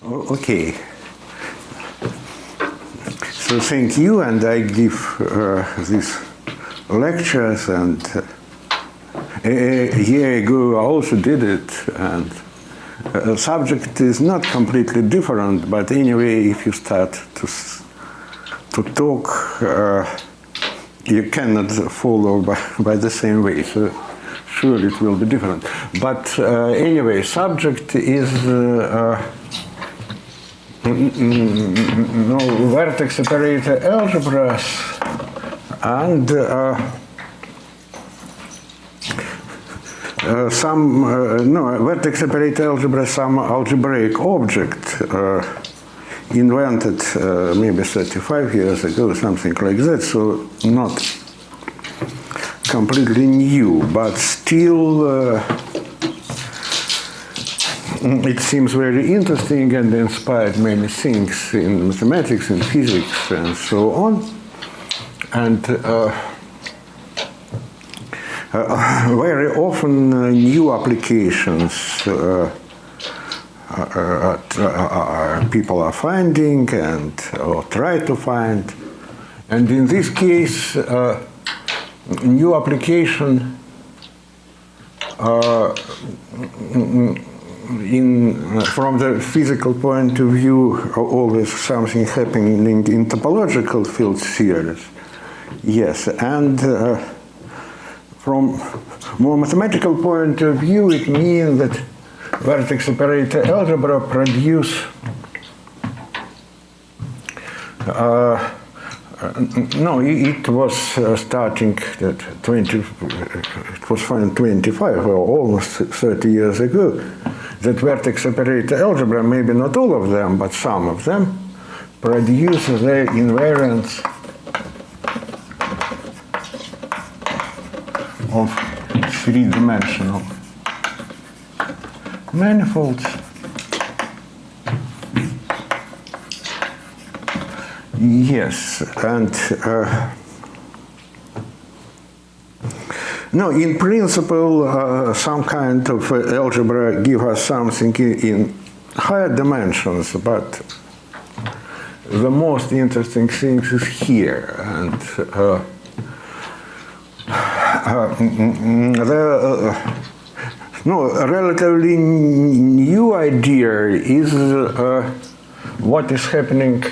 Okay. So thank you, and I give these lectures, and a year ago I also did it, and the subject is not completely different, but anyway, if you start to talk, you cannot follow by the same way, so sure it will be different. But anyway, subject is vertex operator algebras and vertex operator algebra, some algebraic object invented maybe 35 years ago, something like that, so not completely new, but still it seems very interesting and inspired many things in mathematics and physics and so on. And very often new applications people are finding or try to find. And in this case, new application from the physical point of view, always something happening in topological field theories. Yes, and from more mathematical point of view, it means that vertex operator algebra produce it was starting at it was found 25 or almost 30 years ago, that vertex operator algebra, maybe not all of them, but some of them, produce the invariants of three-dimensional manifolds. Yes, and no, in principle, some kind of algebra give us something in higher dimensions, but the most interesting thing is here, and a relatively new idea is what is happening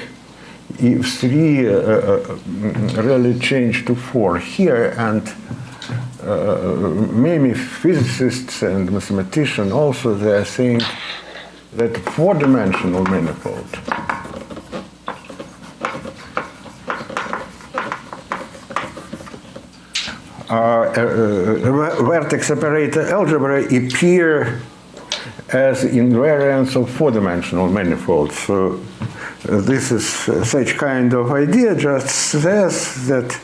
if 3 really change to 4 here, and many physicists and mathematicians also, they are saying that 4-dimensional manifold vertex operator algebra appear as invariants of 4-dimensional manifolds. So this is such kind of idea, just says that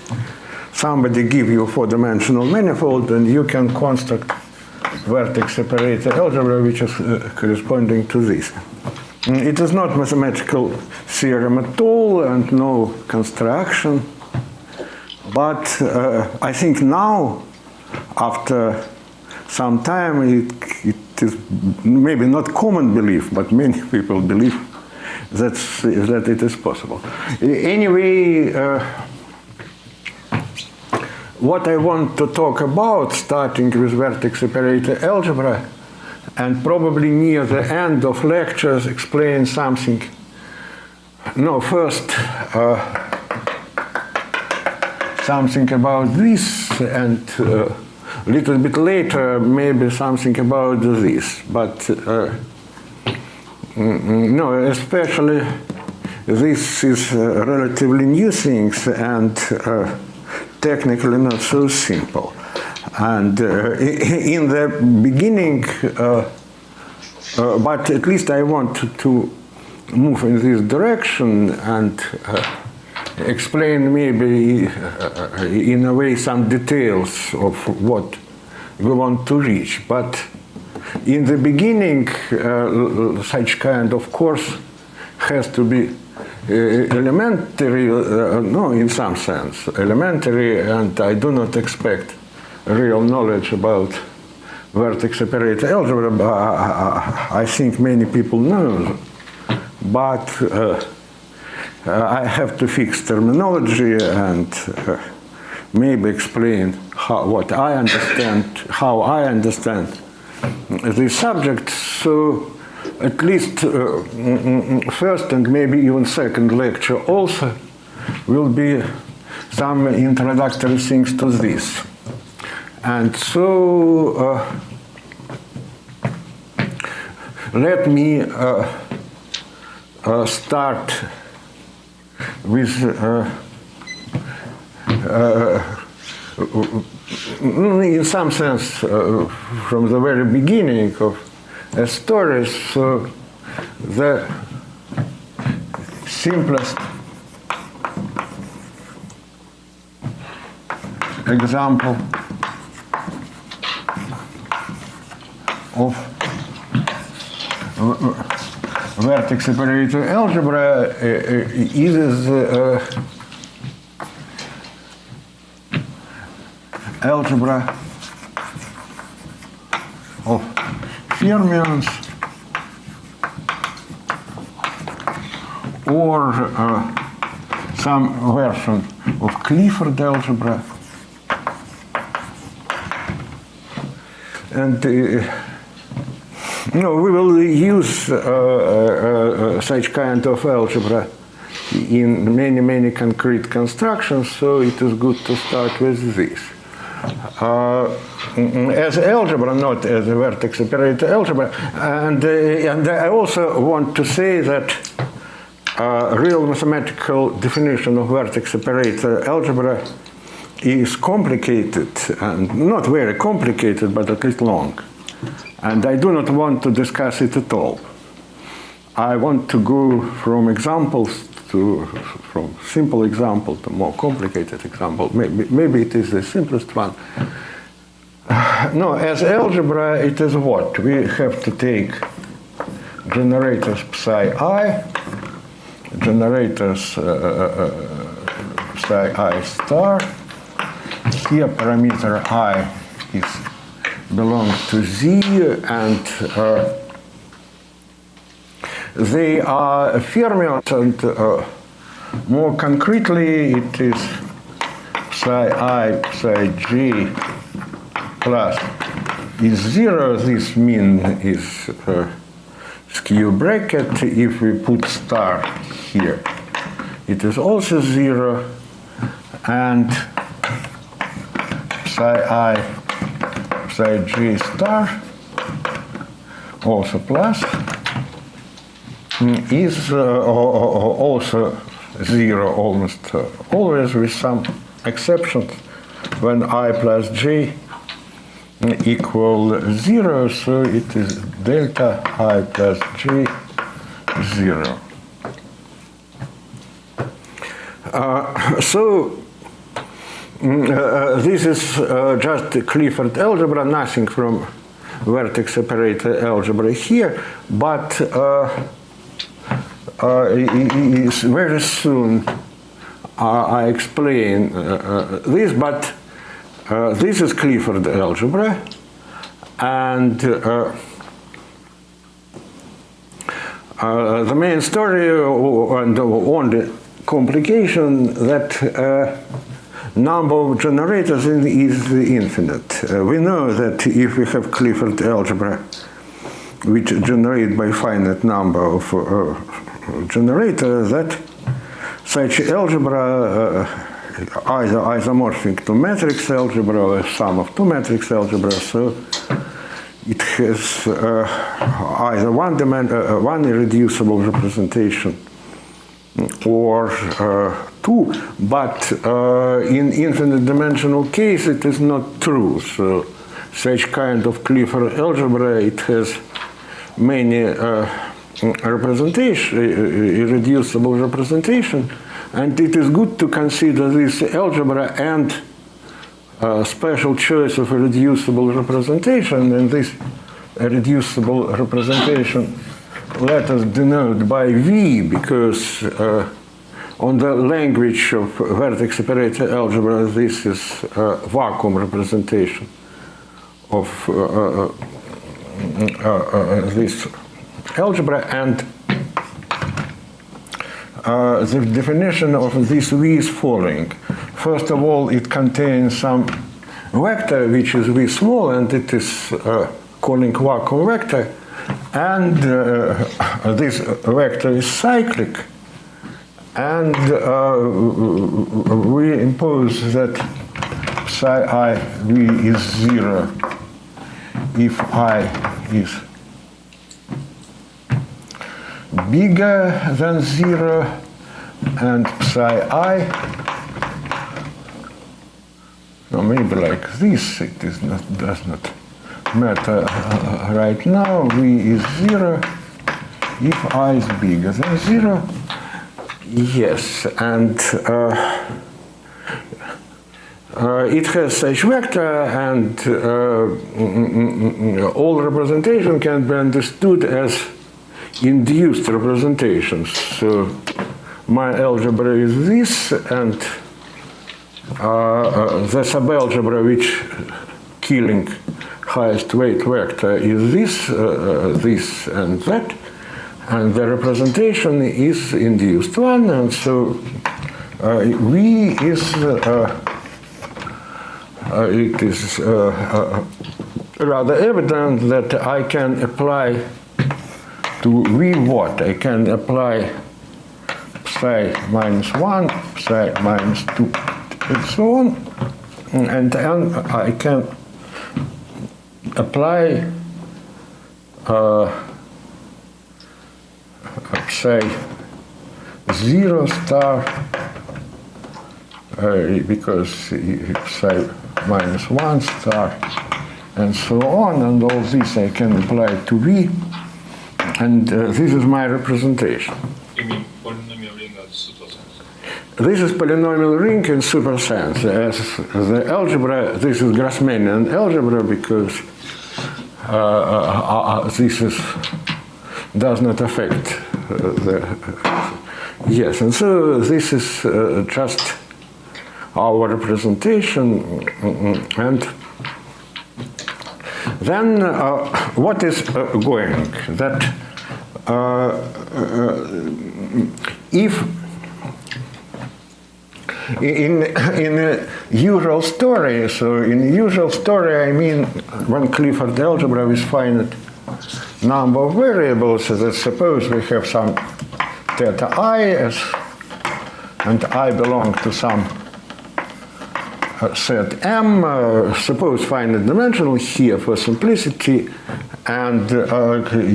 somebody give you a 4-dimensional manifold and you can construct vertex operator algebra which is corresponding to this. It is not mathematical theorem at all and no construction, but I think now, after some time, it is maybe not common belief, but many people believe that it is possible. Anyway, what I want to talk about, starting with vertex operator algebra, and probably near the end of lectures explain something. No, first something about this, and a little bit later maybe something about this. But no, especially this is relatively new things and technically not so simple. And in the beginning, but at least I want to move in this direction and explain maybe in a way some details of what we want to reach. But in the beginning, such kind of course has to be elementary, no, in some sense, elementary, and I do not expect real knowledge about vertex operator algebra, but I think many people know but I have to fix terminology and maybe explain how I understand this subject. So at least first and maybe even second lecture also will be some introductory things to this. And so let me start with in some sense from the very beginning of a story. So the simplest example of vertex operator algebra is algebra of fermions or some version of Clifford algebra. And we will use such kind of algebra in many concrete constructions, so it is good to start with this. As algebra, not as a vertex operator algebra, and I also want to say that real mathematical definition of vertex operator algebra is complicated, and not very complicated, but at least long. And I do not want to discuss it at all. I want to go from examples from simple example to more complicated example. Maybe it is the simplest one. No, as algebra, it is what? We have to take generators psi I, generators psi I star. Here parameter I belongs to Z, and they are fermions, and more concretely it is psi I, psi J plus is 0. This mean is skew bracket. If we put star here, it is also 0, and psi I, psi J star, also plus, is also 0 almost always, with some exceptions when I plus J equal 0, so it is delta I plus J 0. This is just Clifford algebra, nothing from vertex operator algebra here, but very soon I explain this, but this is Clifford algebra, and the main story and only complication that number of generators is infinite. We know that if we have Clifford algebra, which generate by finite number of generators, that such algebra either isomorphic to matrix algebra or sum of two matrix algebra, so it has either one irreducible representation or two, but in infinite dimensional case it is not true. So such kind of Clifford algebra, it has many irreducible representation, and it is good to consider this algebra and special choice of irreducible representation, and this irreducible representation let us denote by V, because on the language of vertex operator algebra, this is a vacuum representation of this algebra, and the definition of this V is following. First of all, it contains some vector which is V small, and it is calling vacuum vector, and this vector is cyclic, and we impose that psi I V is 0 if I is bigger than 0, and psi I, no, maybe like this, it is not, does not matter right now. V is 0 if I is bigger than 0. Yes, and it has such vector, and all representation can be understood as induced representations. So my algebra is this, and the subalgebra which killing highest weight vector is this, this and that, and the representation is induced one, and so V is it is rather evident that I can apply to V what? I can apply psi minus 1, psi minus 2, and so on, and I can apply psi 0 star because psi minus 1 star, and so on, and all this I can apply to V, and this is my representation. You mean polynomial ring of supersense? This is polynomial ring in supersense. As the algebra, this is Grassmannian algebra because this is does not affect the yes, and so this is just our representation, and then what is going that if in a usual story, so in usual story I mean when Clifford algebra with finite number of variables, so that suppose we have some theta I as, and I belong to some set M, suppose finite dimensional here for simplicity, and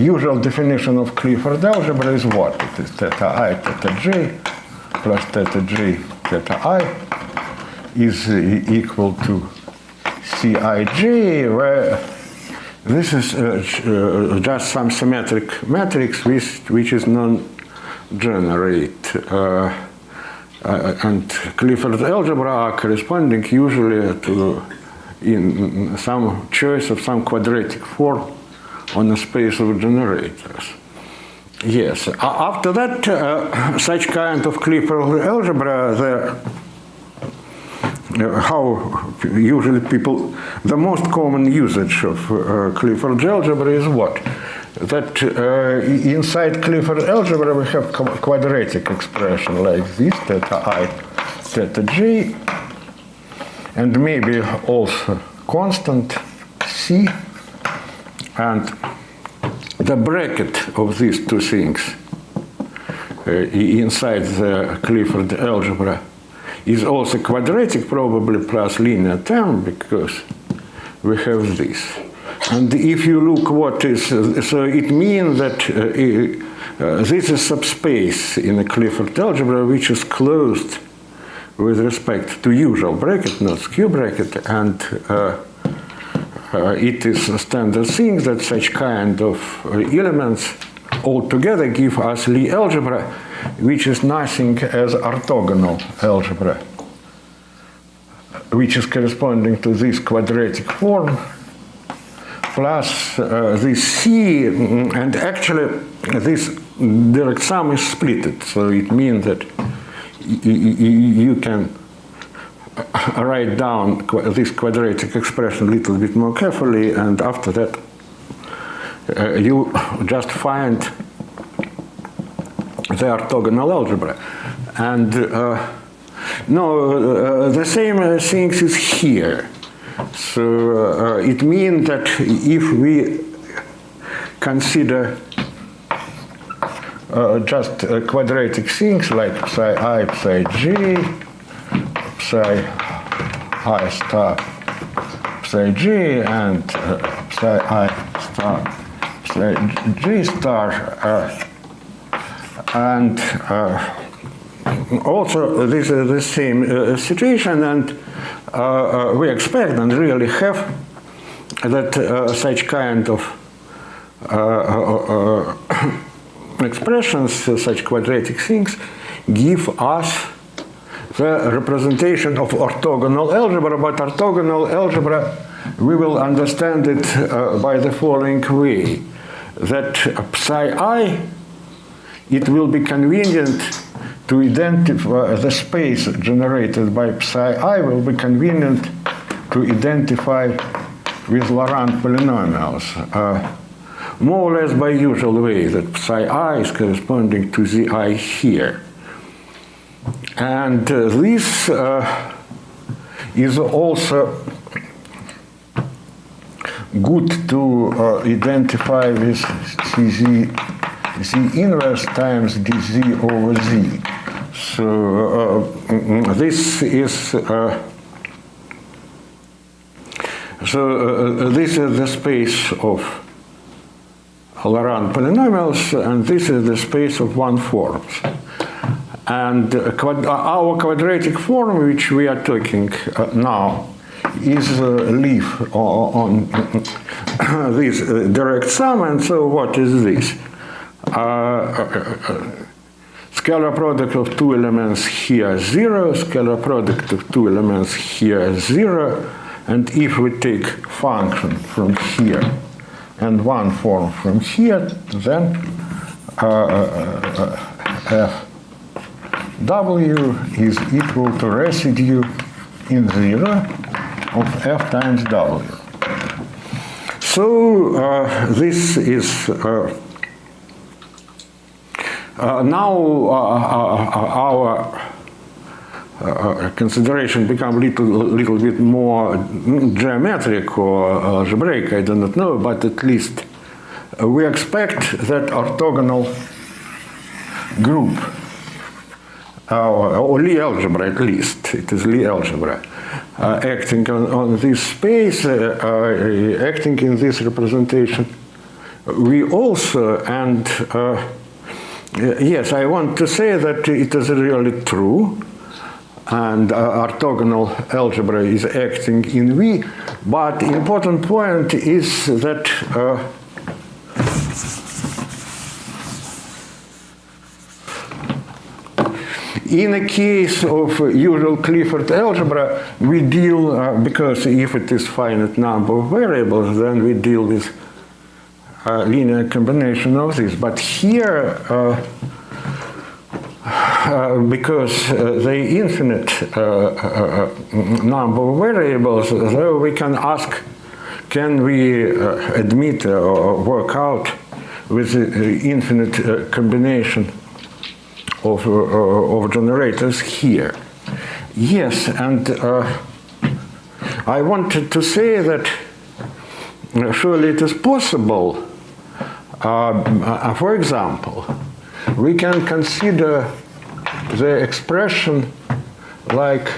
usual definition of Clifford algebra is what? It is theta I, theta j, plus theta j, theta I is equal to Cij, where this is just some symmetric matrix which is non-generate. And Clifford algebra are corresponding usually to in some choice of some quadratic form on a space of generators. Yes. After that, such kind of Clifford algebra, how usually people, the most common usage of Clifford algebra is what? That inside Clifford algebra we have quadratic expression like this, theta I, theta j, and maybe also constant c, and the bracket of these two things inside the Clifford algebra is also quadratic, probably plus linear term, because we have this. And if you look what is, so it means that this is subspace in a Clifford algebra which is closed with respect to usual bracket, not skew bracket, and it is a standard thing that such kind of elements altogether give us Lie algebra, which is nothing as orthogonal algebra, which is corresponding to this quadratic form, plus this C, and actually this direct sum is splitted, so it means that you can write down this quadratic expression a little bit more carefully, and after that the orthogonal algebra. And no, the same thing is here. So it means that if we consider just quadratic things like psi I, psi j, psi I star, psi j, and psi I star, psi j star, and also this is the same situation, and we expect and really have that such kind of expressions, such quadratic things, give us the representation of orthogonal algebra, but orthogonal algebra, we will understand it by the following way, that psi I, it will be convenient to identify the space generated by psi I will be convenient to identify with Laurent polynomials, more or less by usual way, that psi I is corresponding to the I here. And this is also good to identify with z inverse times dz over z. So this is this is the space of Laurent polynomials, and this is the space of one forms. And our quadratic form, which we are talking now, is live on this direct sum. And so what is this? Scalar product of two elements here 0, scalar product of two elements here 0, and if we take function from here and one form from here, then fw is equal to residue in 0 of f times w. So this is now our consideration become little bit more geometric or algebraic, I do not know, but at least we expect that orthogonal group, or Lie algebra at least, it is Lie algebra, acting on this space, acting in this representation, we also, and yes, I want to say that it is really true, and orthogonal algebra is acting in V, but important point is that in a case of usual Clifford algebra, we deal, because if it is finite number of variables, then we deal with linear combination of this. But here, because the infinite number of variables, though we can ask, can we admit or work out with the infinite combination of generators here? Yes, and I wanted to say that surely it is possible. For example, we can consider the expression like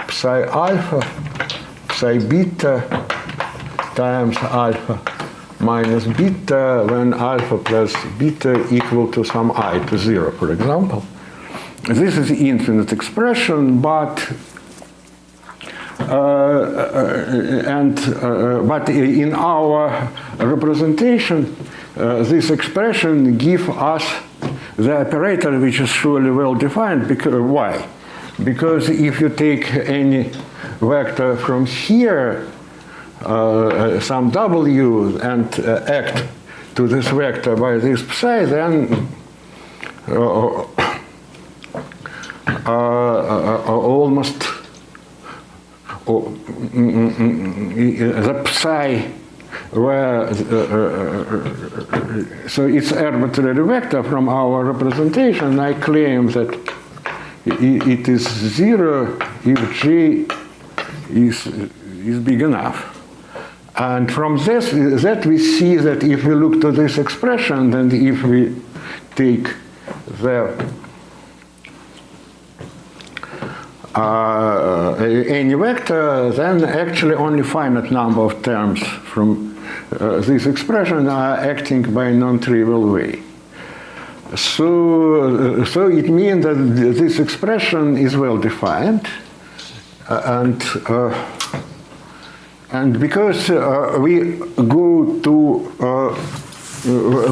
psi alpha, psi beta times alpha minus beta when alpha plus beta equal to some I to 0, for example. This is the infinite expression, but in our representation, this expression gives us the operator which is surely well defined. Because why? Because if you take any vector from here, some w, and act to this vector by this psi, then almost the psi where so it's arbitrary vector from our representation. I claim that it is 0 if J is big enough. And from this, that we see that if we look to this expression, then if we take the any vector, then actually only finite number of terms from this expression are acting by non-trivial way. So it means that this expression is well defined, and because we go to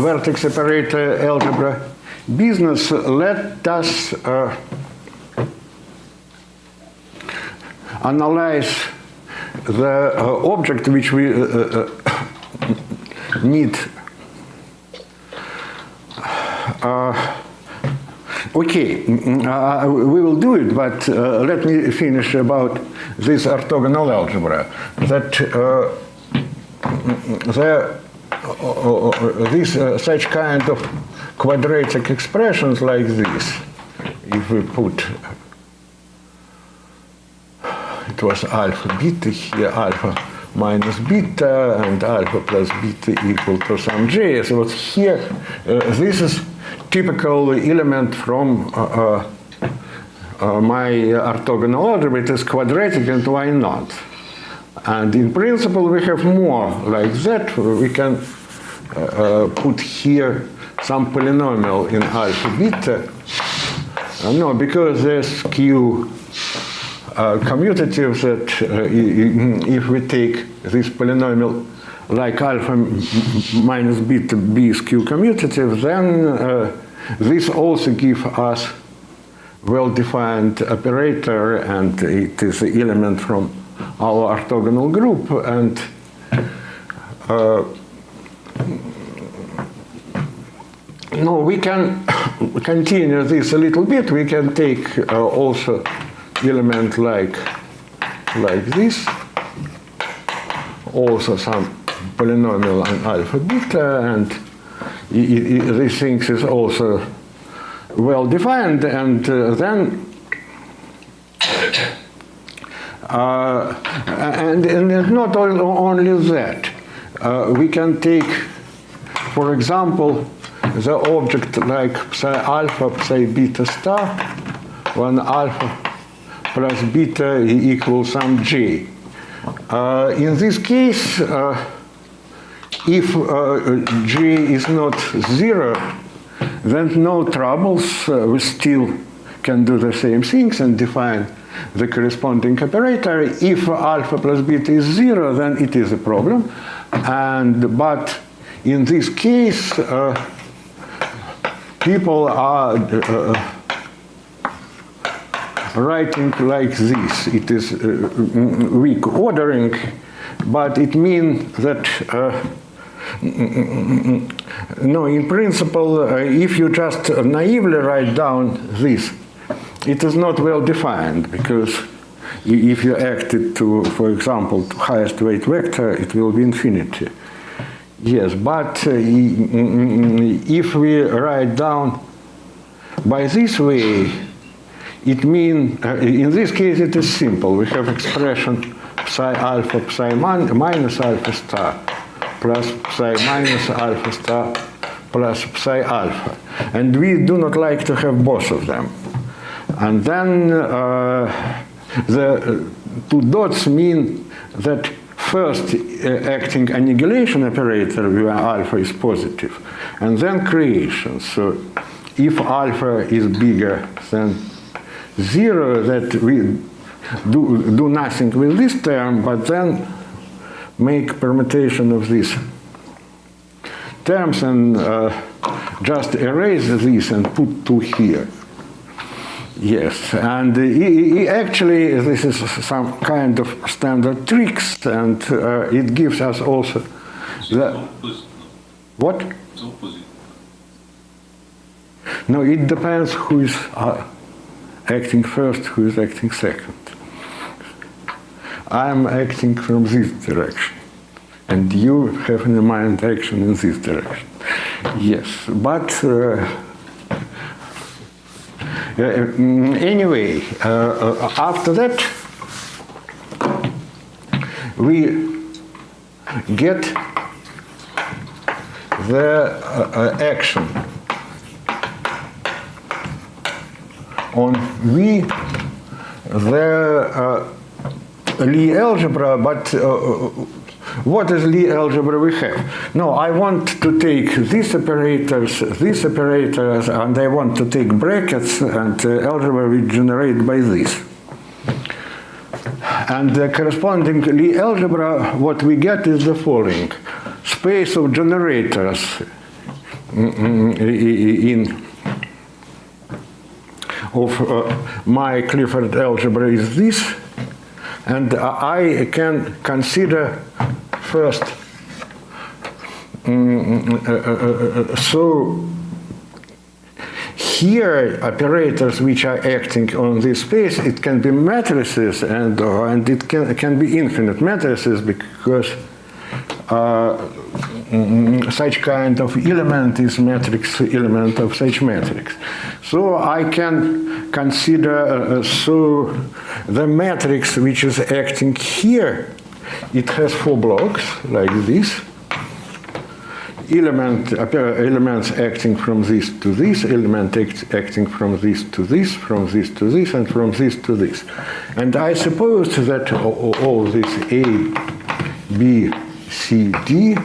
vertex operator algebra business, let us analyze the object which we need. Okay, we will do it, but let me finish about this orthogonal algebra. That such kind of quadratic expressions like this, if we put, it was alpha beta here, alpha minus beta, and alpha plus beta equal to some j. So here, this is typical element from my orthogonal algebra. It is quadratic, and why not? And in principle, we have more like that. We can put here some polynomial in alpha beta. No, because there's Q commutative that if we take this polynomial like alpha minus beta b is Q commutative, then this also gives us well-defined operator, and it is an element from our orthogonal group. And no, we can continue this a little bit. We can take also element like this, also some polynomial on alpha beta, and these things is also well defined. And then and not only that, we can take, for example, the object like psi alpha psi beta star, when alpha plus beta equals some j. In this case, if j is not 0, then no troubles. We still can do the same things and define the corresponding operator. If alpha plus beta is 0, then it is a problem. But in this case, people are writing like this. It is weak ordering, but it means that no, in principle, if you just naively write down this, it is not well defined, because if you act it to, for example, to highest weight vector, it will be infinity. Yes, but if we write down by this way, it means, in this case, it is simple. We have expression psi alpha psi minus alpha star plus psi minus alpha star plus psi alpha. And we do not like to have both of them. And then the two dots mean that first acting annihilation operator where alpha is positive, and then creation. So if alpha is bigger than 0, that we do nothing with this term, but then make permutation of these terms and just erase this and put 2 here. Yes, and actually this is some kind of standard tricks, and it gives us also the what? It's opposite. No, it depends who is acting first, who is acting second. I'm acting from this direction. And you have in mind action in this direction. Yes, but anyway, after that, we get the action on V, the Lie algebra, but what is Lie algebra we have? No, I want to take these operators, and I want to take brackets, and algebra we generate by this. And the corresponding Lie algebra, what we get is the following. Space of generators of my Clifford algebra is this. And I can consider first, so here operators which are acting on this space, it can be matrices and it can be infinite matrices, because such kind of element is matrix element of such matrix. So I can consider so the matrix which is acting here, it has 4 blocks like this. Elements acting from this to this, acting from this to this, from this to this, and from this to this. And I suppose that all this A, B, C, D,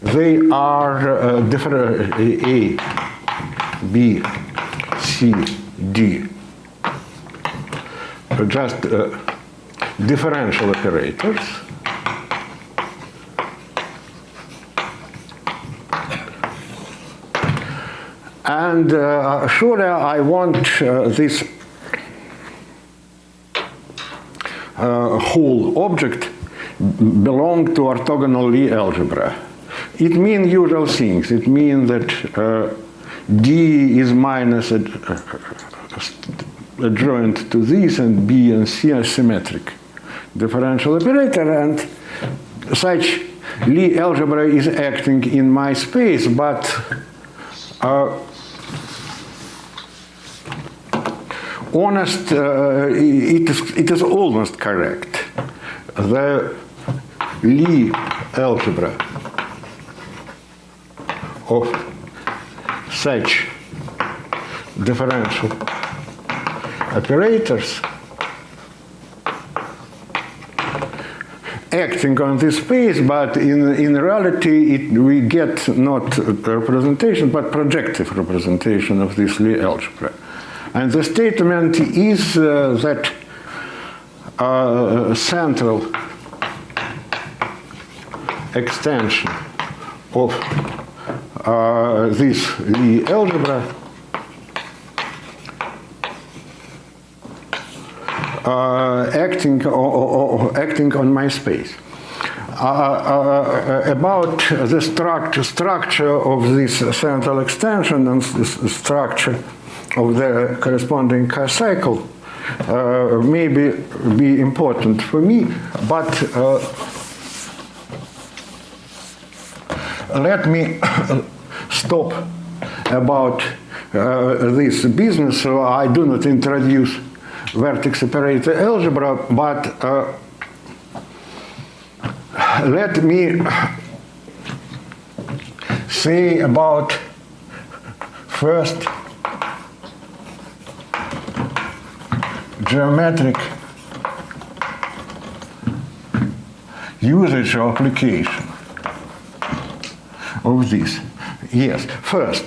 they are different A, B, C, D, just differential operators. And surely I want this whole object belong to orthogonal Lie algebra. It means usual things. It means that D is minus adjoint to this, and B and C are symmetric differential operator, and such Lie algebra is acting in my space, but it is almost correct. The Lie algebra of such differential operators acting on this space, but in reality we get not a representation but projective representation of this Lie algebra. And the statement is that central extension of this Lie algebra acting on my space. About the structure of this central extension and structure of the corresponding cycle may be important for me, but let me stop about this business, so I do not introduce vertex operator algebra, but let me say about first geometric usage or application of this. Yes, first,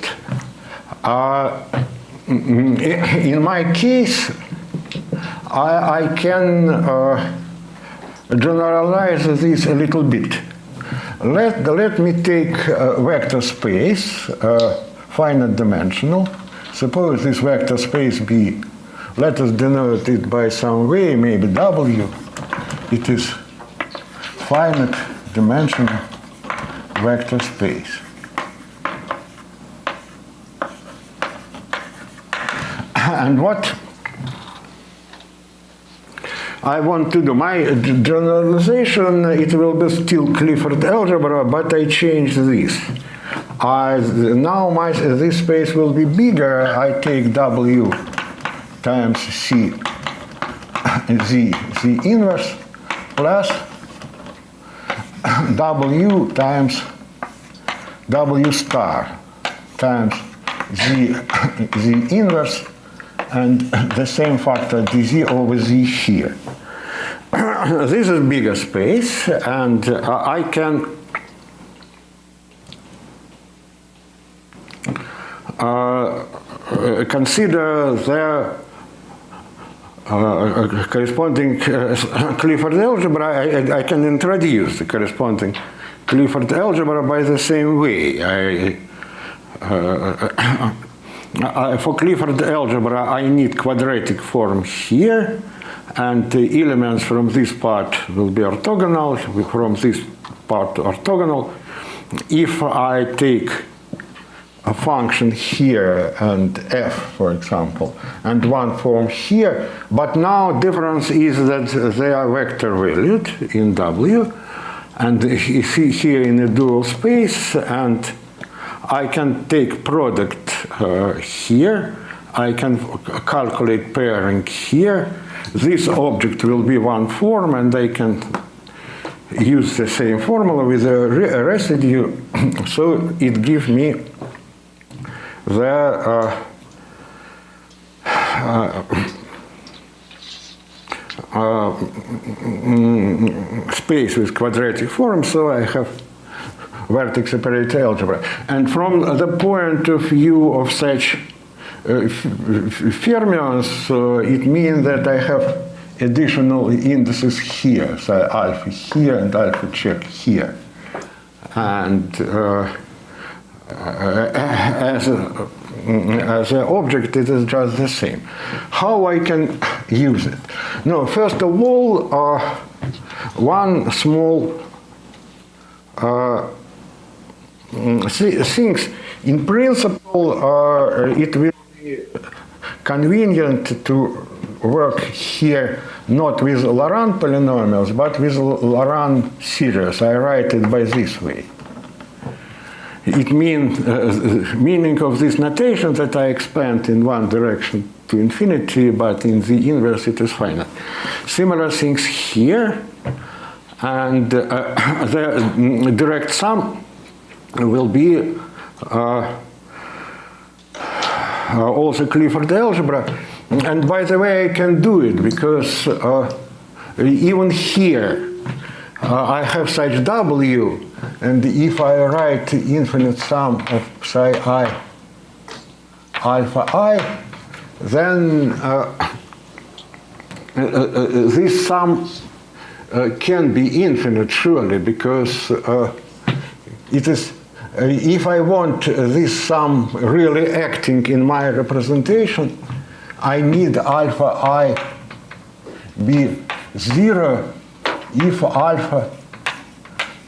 in my case, I can generalize this a little bit. Let me take a vector space, finite dimensional. Suppose this vector space be, let us denote it by some way, maybe W. It is finite dimensional vector space. And what I want to do my generalization. It will be still Clifford algebra, but I change this. Now this space will be bigger. I take W times C, the inverse, plus W times W star times the inverse, and the same factor dz over z here. This is bigger space, and I can consider the corresponding Clifford algebra. I can introduce the corresponding Clifford algebra by the same way. For Clifford algebra, I need quadratic form here, and the elements from this part will be orthogonal, from this part orthogonal. If I take a function here and f, for example, and one form here, but now difference is that they are vector valued in W, and you see here in a dual space, and I can take product here, I can calculate pairing here. This object will be one form, and I can use the same formula with a residue, so it gives me the space with quadratic form, so I have vertex operator algebra. And from the point of view of such fermions, it means that I have additional indices here, so alpha here and alpha check here. And as an object, it is just the same. How I can use it? No, first of all, one small things. In principle, it will be convenient to work here not with Laurent polynomials, but with Laurent series. I write it by this way. It means meaning of this notation that I expand in one direction to infinity, but in the inverse it is finite. Similar things here, and the direct sum will be also Clifford algebra. And by the way, I can do it because even here I have such W, and if I write infinite sum of psi I alpha I, then this sum can be infinite surely, because it is, if I want this sum really acting in my representation, I need alpha I be 0 if alpha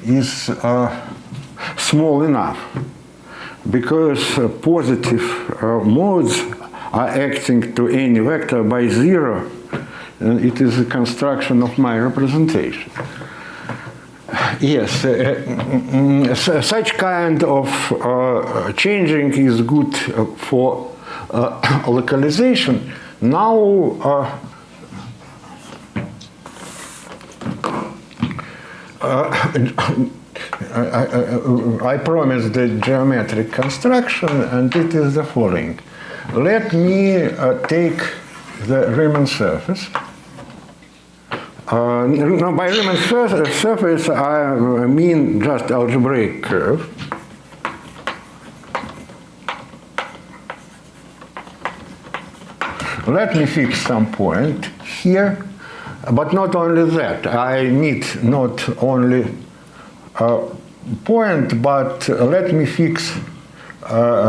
is small enough, because positive modes are acting to any vector by 0, and it is a construction of my representation. Yes, such kind of changing is good for localization. Now, I promised the geometric construction, and it is the following. Let me take the Riemann surface. No, by Riemann surface, I mean just algebraic curve. Let me fix some point here, but not only that. I need not only a point, but let me fix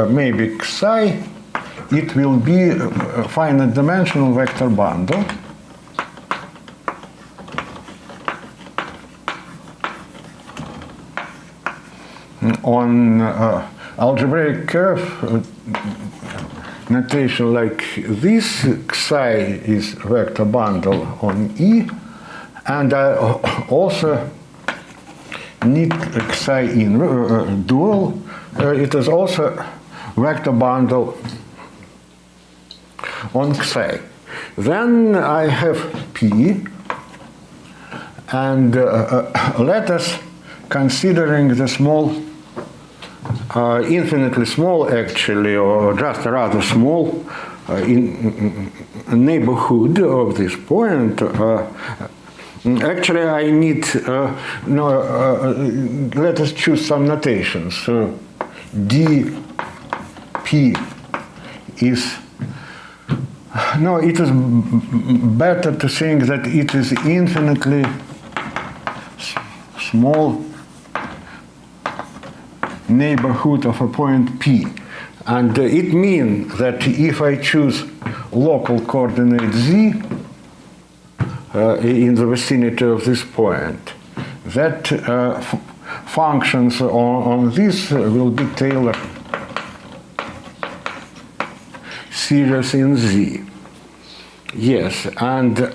maybe psi. It will be a finite dimensional vector bundle. On algebraic curve, notation like this. Xi is vector bundle on E, and I also need Xi in dual. It is also vector bundle on Xi. Then I have P, and let us, considering the small, infinitely small actually, or just rather small in neighborhood of this point, actually I need, let us choose some notations. So dP is, no, it is better to think that it is infinitely small neighborhood of a point P. And it means that if I choose local coordinate Z in the vicinity of this point, that functions on this will be Taylor series in Z. Yes, and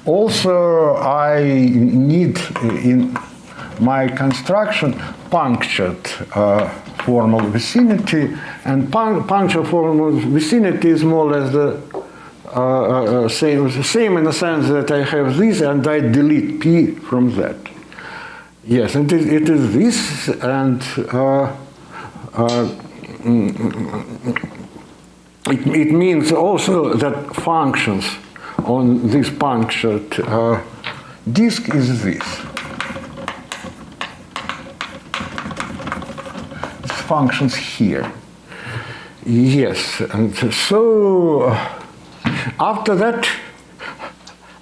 also I need in my construction punctured formal vicinity, and punctured formal vicinity is more or less the same in the sense that I have this and I delete P from that. Yes, and it is this, and it means also that functions on this punctured disk is this. It functions here. Yes, and so after that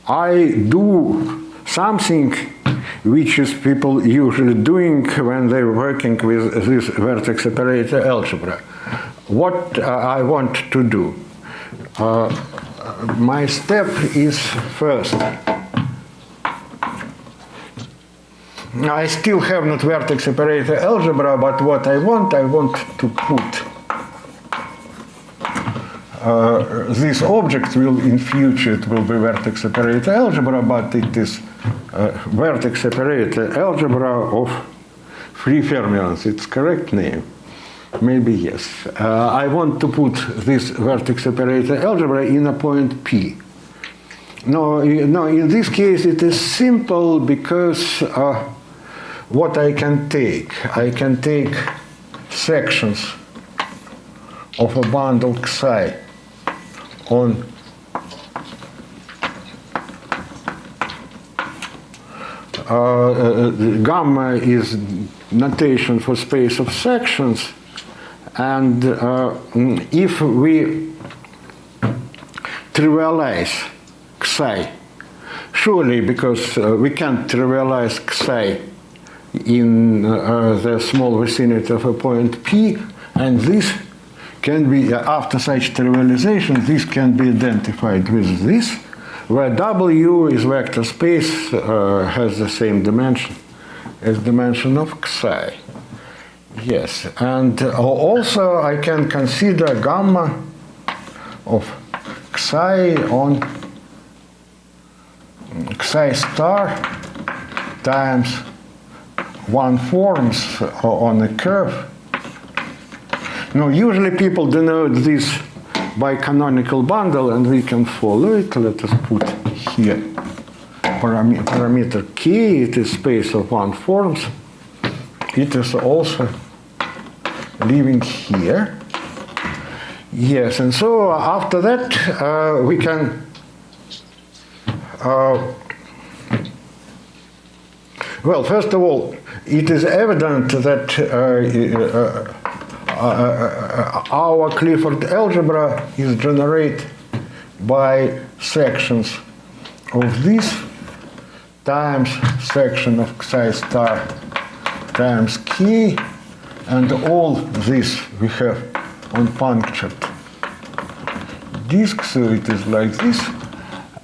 I do something which is people usually doing when they're working with this vertex operator algebra. What I want to do, my step is first, I still have not vertex operator algebra, but what I want to put this object will in future it will be vertex operator algebra, but it is vertex operator algebra of free fermions. It's correct name. Maybe yes. I want to put this vertex operator algebra in a point P. No, in this case it is simple because what I can take sections of a bundle Xi on gamma is notation for space of sections, and if we trivialize Xi, surely because we can't trivialize Xi in the small vicinity of a point P, and this can be, after such trivialization, this can be identified with this, where W is vector space, has the same dimension as dimension of Xi. Yes, and also I can consider gamma of Xi on Xi star times 1 forms on a curve. Now, usually people denote this by canonical bundle, and we can follow it. Let us put here parameter k, it is space of 1 forms. It is also living here. Yes, and so after that we can well, first of all, it is evident that our Clifford algebra is generated by sections of this times section of Xi star times k, and all this we have on punctured disk, so it is like this,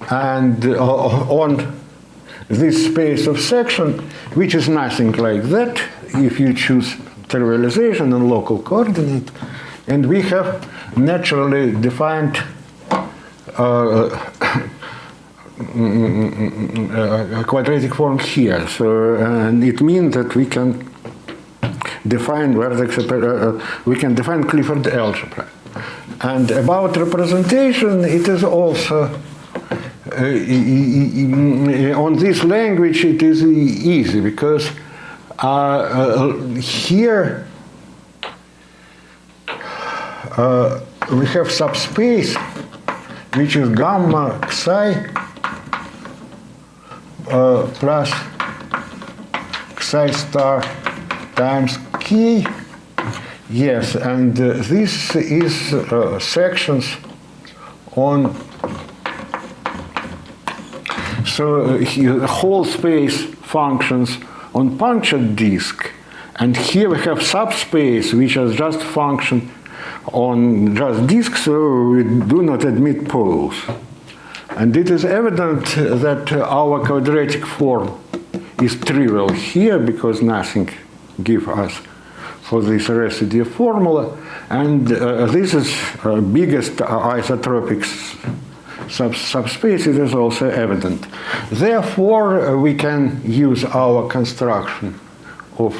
and on this space of section, which is nothing like that if you choose trivialization and local coordinate, and we have naturally defined quadratic form here. So, and it means that we can define vertex, we can define Clifford algebra. And about representation, it is also on this language it is easy, because here we have subspace which is gamma psi plus psi star times k. Yes, and this is sections on, so whole space functions on punctured disk, and here we have subspace which is just function on just disk, so we do not admit poles. And it is evident that our quadratic form is trivial here, because nothing gives us for this residue formula, and this is biggest isotropic subspace. It is also evident. Therefore, we can use our construction of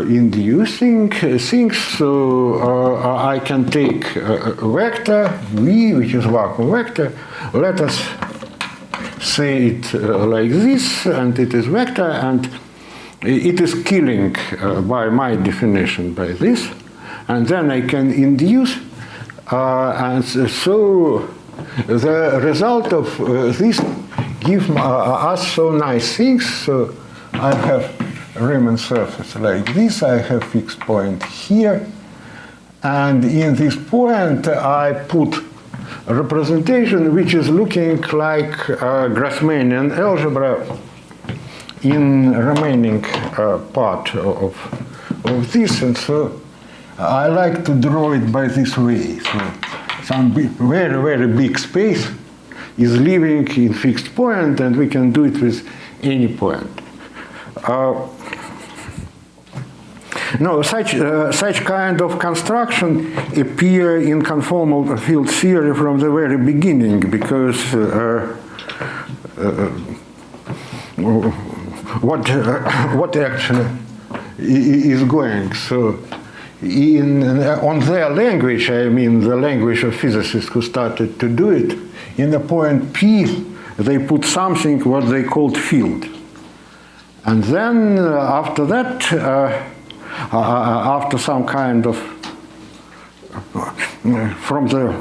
inducing things. So I can take a vector V, which is vacuum vector. Let us say it like this, and it is vector, and it is killing by my definition by this, and then I can induce, and so the result of this gives us so nice things. So I have Riemann surface like this, I have fixed point here, and in this point I put a representation which is looking like Grassmannian algebra in remaining part of this, and so I like to draw it by this way. So some very, very big space is living in fixed point, and we can do it with any point. No, such kind of construction appear in conformal field theory from the very beginning, because what actually is going. So on their language, I mean the language of physicists who started to do it, in the point P, they put something what they called field. And then after that, after some kind of, from the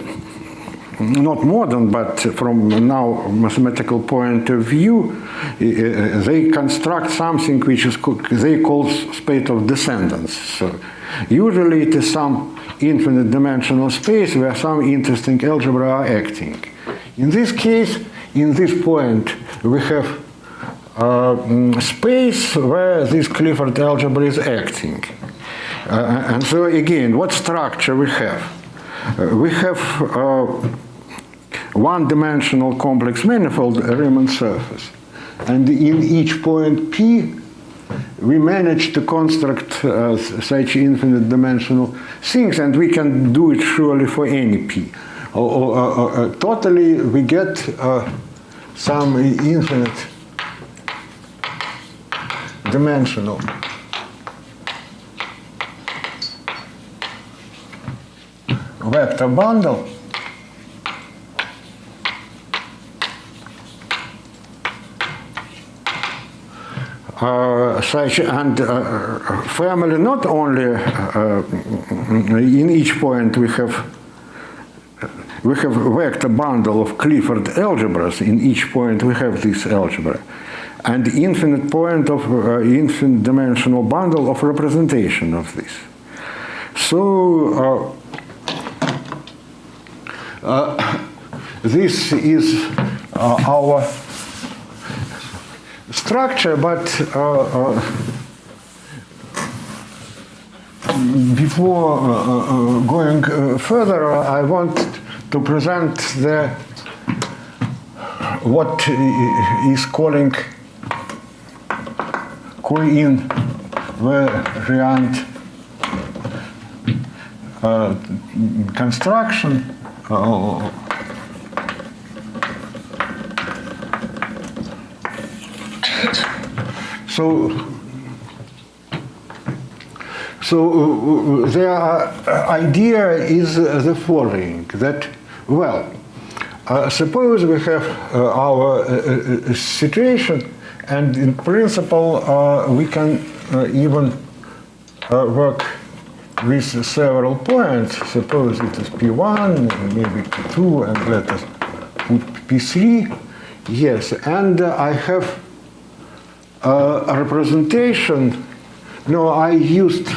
not modern, but from now mathematical point of view, they construct something which is they call space of descendants. So usually it is some infinite dimensional space where some interesting algebra are acting. In this case, in this point, we have space where this Clifford algebra is acting. And so again, what structure we have? We have one-dimensional complex manifold, a Riemann surface. And in each point P, we manage to construct such infinite dimensional things, and we can do it surely for any P. Totally, we get some infinite dimensional vector bundle such, and family not only in each point we have vector bundle of Clifford algebras. In each point we have this algebra, and infinite point of infinite dimensional bundle of representation of this. So this is our structure, but before going further, I want to present what is calling co-invariant construction. So the idea is the following, that, well, suppose we have our situation, and in principle we can even work with several points. Suppose it is P1, maybe P2, and let us put P3. Yes, and I have a representation. No, I used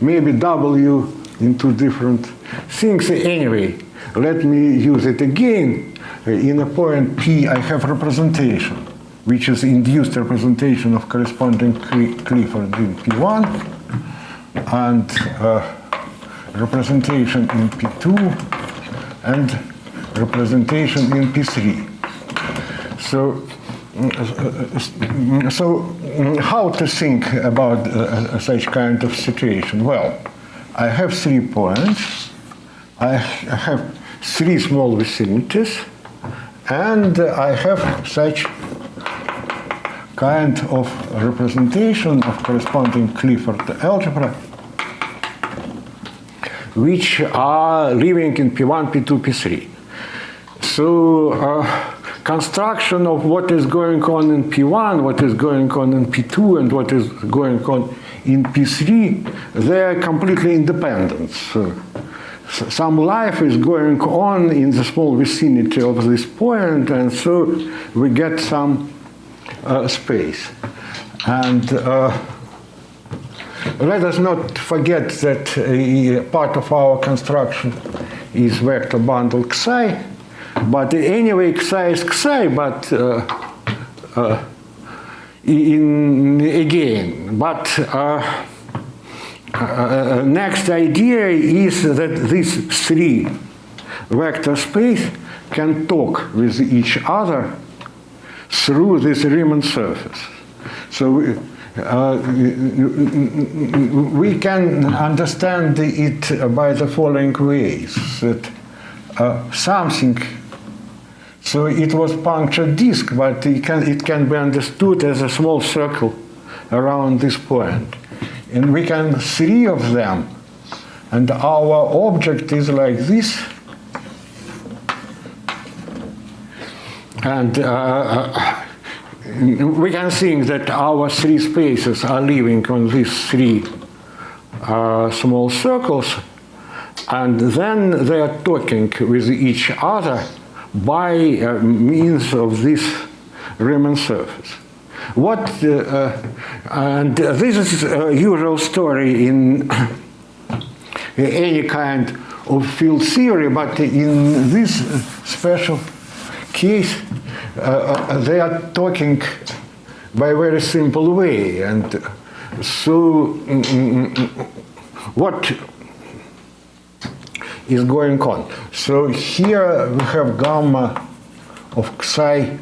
maybe W in two different things. Anyway, let me use it again. In a point P, I have representation, which is induced representation of corresponding Clifford in P1, and representation in P2, and representation in P3. So how to think about such kind of situation? Well, I have 3 points, I have 3 small vicinities, and I have such kind of representation of corresponding Clifford algebra, which are living in P1, P2, P3. So construction of what is going on in P1, what is going on in P2, and what is going on in P3, they are completely independent. So some life is going on in the small vicinity of this point, and so we get some space. And let us not forget that part of our construction is vector bundle Xi. But anyway, Xi is Xi, but next idea is that these 3 vector space can talk with each other through this Riemann surface. So we can understand it by the following ways, that something. So it was punctured disk, but it can be understood as a small circle around this point. And we can 3 of them, and our object is like this. And we can think that our 3 spaces are living on these 3 small circles, and then they are talking with each other by means of this Riemann surface. And this is a usual story in any kind of field theory, but in this special case, they are talking by a very simple way. And so what is going on? So here we have gamma of Xi.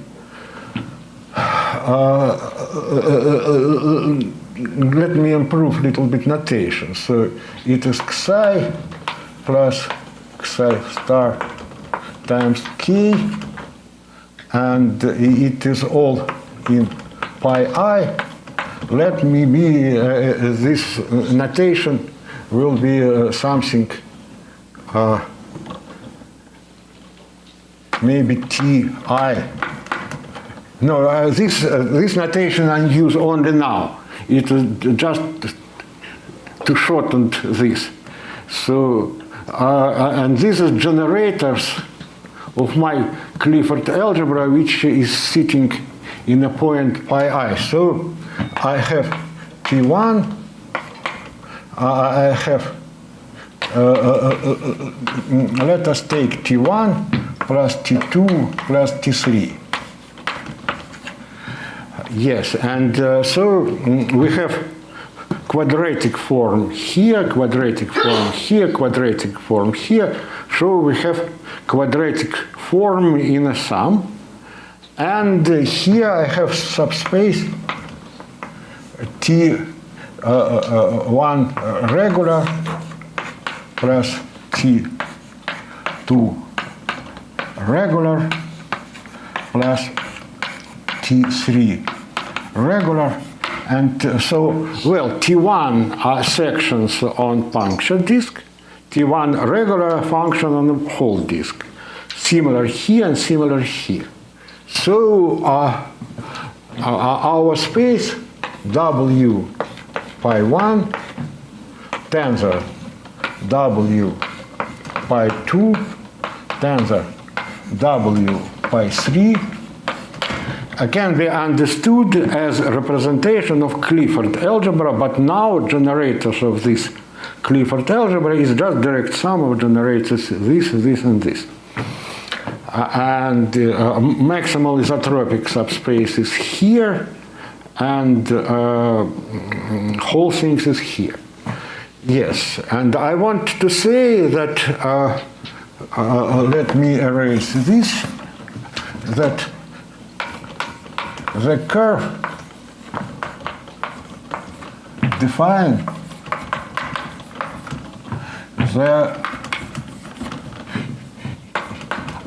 Let me improve a little bit notation. So it is Xi plus Xi star times K, and it is all in pi I. Let me be, this notation will be something maybe Ti. No, this notation I use only now. It is just to shorten this. So, and this is generators of my Clifford algebra, which is sitting in a point pi I. So I have T1, I have, let us take T1 plus T2 plus T3. Yes, and so we have quadratic form here, quadratic form here, quadratic form here. So we have quadratic form in a sum. And here I have subspace T1 regular plus T2 regular plus T3 regular. And so, well, T1 are sections on puncture disk, T1 regular function on the whole disk. Similar here and similar here. So our space W pi 1 tensor W pi 2 tensor W pi 3 can be understood as a representation of Clifford algebra, but now generators of this Clifford algebra is just direct sum of generators this, and this. And maximal isotropic subspace is here, and whole things is here. Yes, and I want to say that, let me erase this, that the curve define the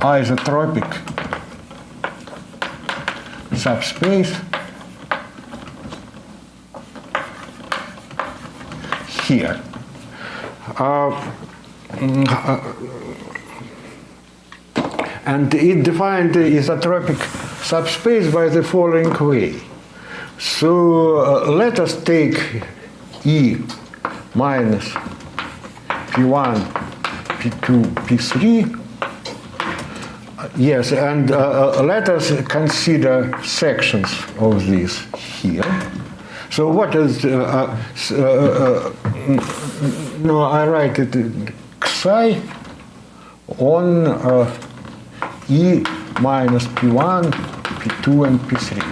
isotropic subspace here. And it defined the isotropic subspace by the following way. So let us take E minus P1, P2, P3. Yes, and let us consider sections of this here. So what is, no, I write it psi on E minus P1, P2, and P3.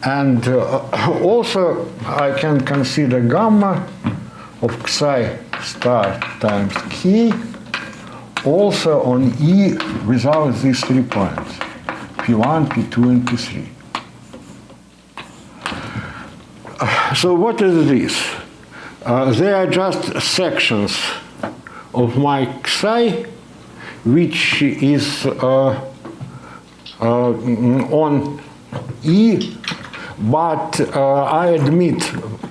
And also I can consider gamma of psi star times k also on E without these 3 points, P1, P2, and P3. So what is this? They are just sections of my psi, which is on E, but I admit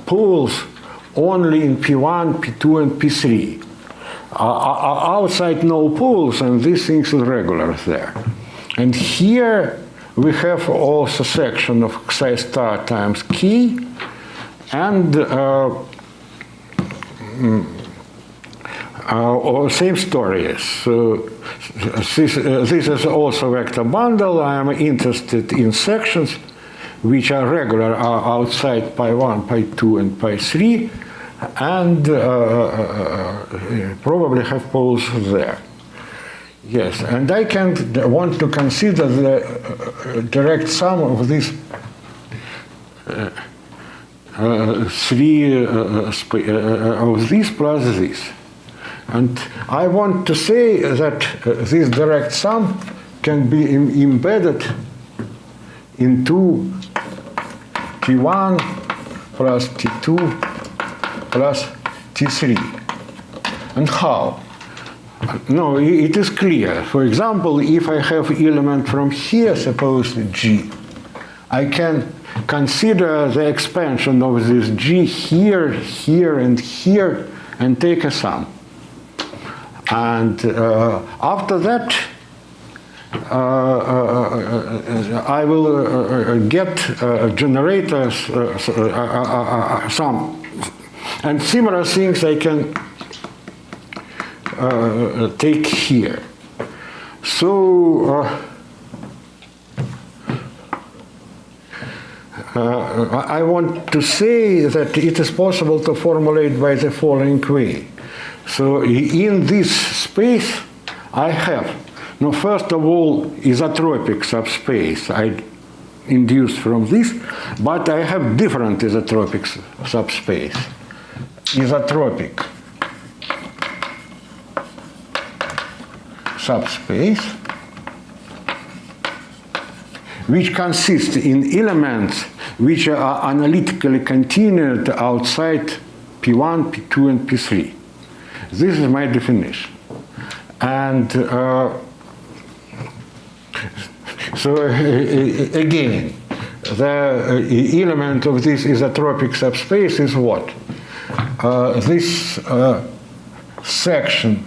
poles only in P1, P2, and P3. Outside no poles, and these things are regular there. And here we have also section of psi star times k, and same story. So this is also vector bundle. I am interested in sections which are regular outside pi 1, pi 2, and pi 3, and probably have poles there. Yes, and I can want to consider the direct sum of these three of this plus this. And I want to say that this direct sum can be embedded into T1 plus T2 plus T3. And how? No, it is clear. For example, if I have element from here, suppose G, I can consider the expansion of this G here, here, and here, and take a sum. And after that, I will get generators, some. And similar things I can take here. So I want to say that it is possible to formulate by the following way. So in this space I have, now first of all, isotropic subspace I induced from this, but I have different isotropic subspace. Isotropic subspace, which consists in elements which are analytically continued outside P1, P2, and P3. This is my definition. And so again, the element of this isotropic subspace is what? This section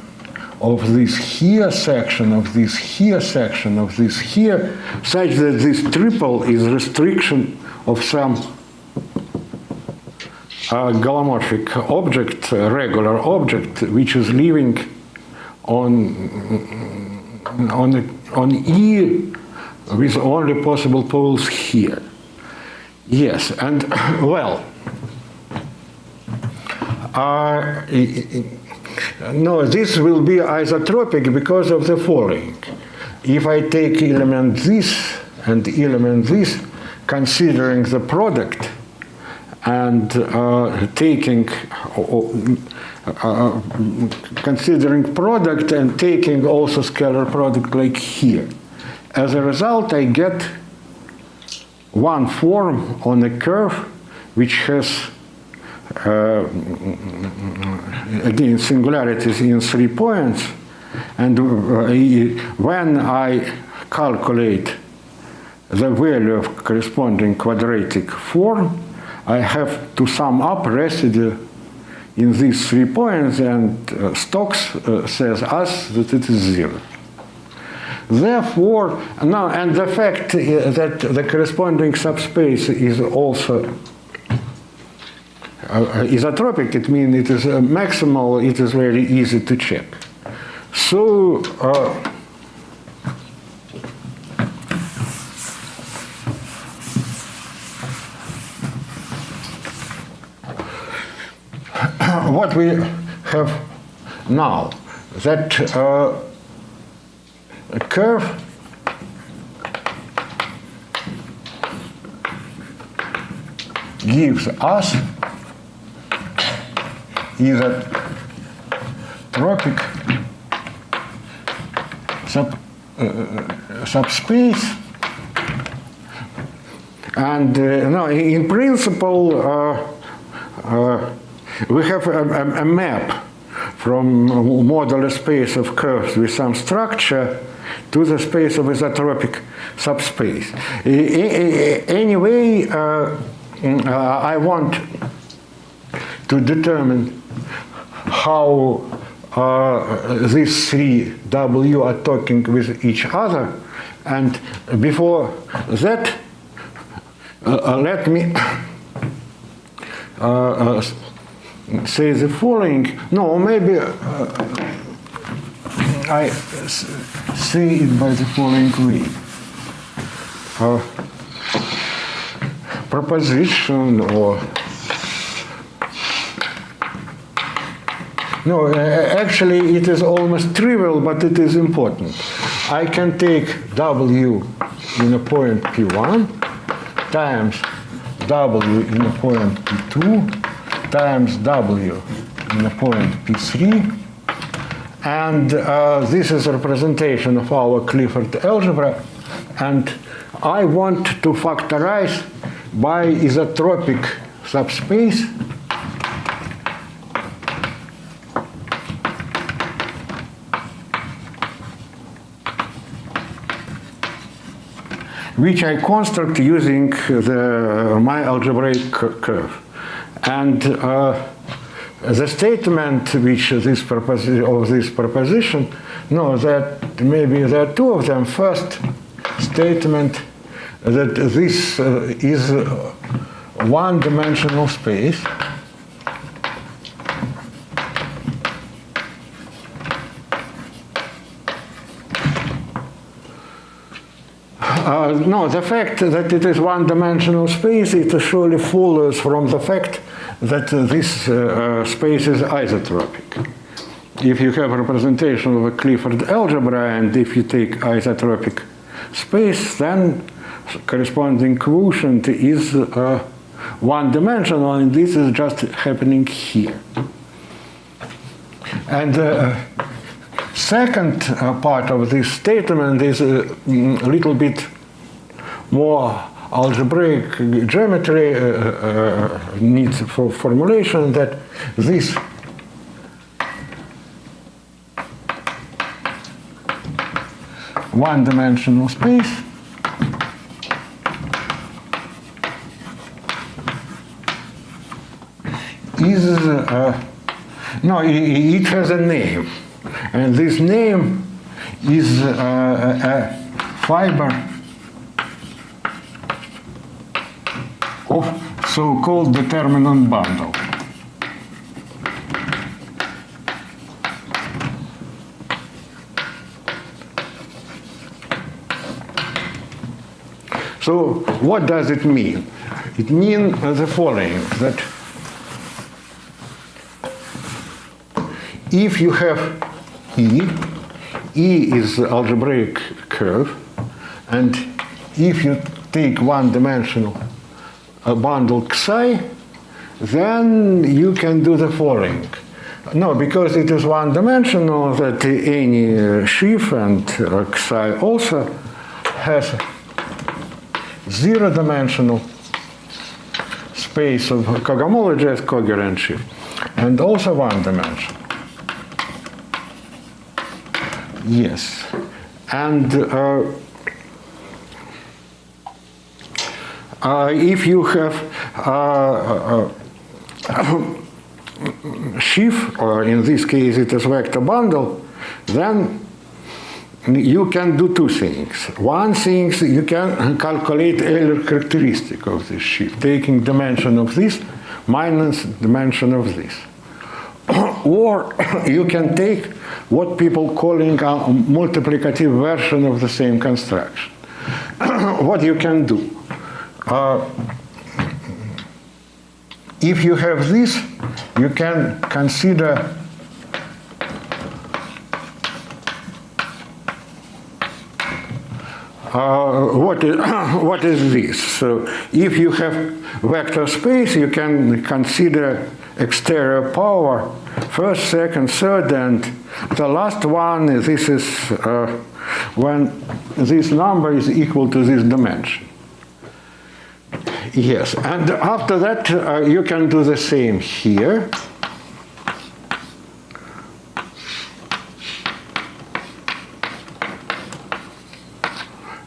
of this here, section of this here, section of this here, such that this triple is restriction of some galomorphic object, regular object, which is living on E with only possible poles here. Yes, and well, no, this will be isotropic because of the following. If I take element this and element this, considering the product and taking considering product and taking also scalar product like here. As a result, I get one form on a curve which has again singularities in 3 points, and when I calculate the value of corresponding quadratic form, I have to sum up residue in these 3 points, and Stokes says us that it is 0. Therefore, now, and the fact that the corresponding subspace is also isotropic, it means it is maximal, it is very easy to check. So, what we have now, that a curve gives us isotropic subspace, and no, in principle we have a map from modular space of curves with some structure to the space of isotropic subspace. Anyway, I want to determine how these 3 W are talking with each other, and before that, let me say the following. No, maybe I say it by the following way. Proposition or no, actually it is almost trivial, but it is important. I can take W in a point P1 times W in a point P2 times W in a point P3, and this is a representation of our Clifford algebra, and I want to factorize by isotropic subspace which I construct using my algebraic curve. And the statement which this proposition, no, that maybe there are 2 of them. First statement that this is one-dimensional space. No, the fact that it is one-dimensional space, it surely follows from the fact that this space is isotropic. If you have a representation of a Clifford algebra, and if you take isotropic space, then corresponding quotient is one-dimensional, and this is just happening here. And second part of this statement is a little bit more algebraic geometry needs for formulation, that this one-dimensional space is, no, it has a name. And this name is a fiber of so-called determinant bundle. So what does it mean? It means the following, that if you have E is the algebraic curve, and if you take one-dimensional bundle Xi, then you can do the following. No, because it is one-dimensional, that any sheaf and Xi also has zero-dimensional space of cohomology as cogherent sheaf, and also one-dimensional. Yes, and if you have sheaf, or in this case it is vector bundle, then you can do two things. One thing, you can calculate Euler characteristic of this sheaf, taking dimension of this minus dimension of this. Or you can take what people calling a multiplicative version of the same construction. What you can do, if you have this, you can consider what is this? So if you have vector space, you can consider exterior power, first, second, third, and the last one, this is when this number is equal to this dimension. Yes, and after that you can do the same here.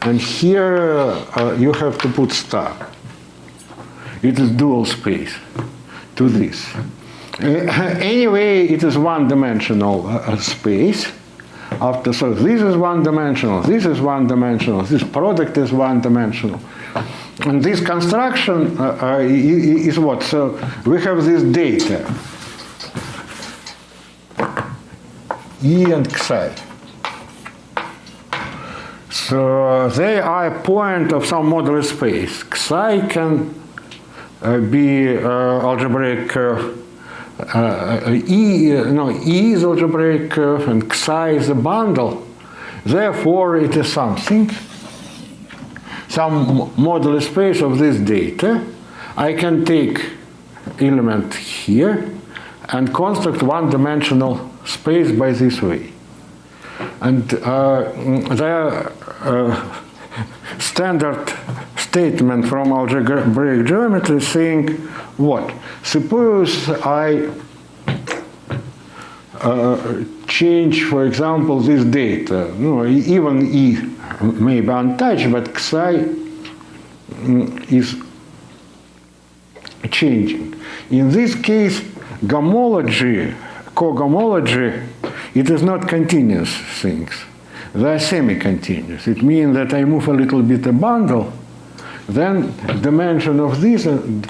And here you have to put star. It is dual space to this. Anyway, it is one-dimensional space. After, so this is one-dimensional, this is one-dimensional, this product is one-dimensional. And this construction is what? So we have this data, E and Xi. So they are a point of some modular space. Xi can be algebraic curve. E is algebraic curve, and Xi is a bundle. Therefore, it is something, some modular space of this data. I can take element here and construct one-dimensional space by this way. And the standard statement from algebraic geometry is saying what? Suppose I change, for example, this data. No, even E may be untouched, but Xi is changing. In this case, cohomology, it is not continuous things. They are semi-continuous. It means that I move a little bit a bundle, then dimension of this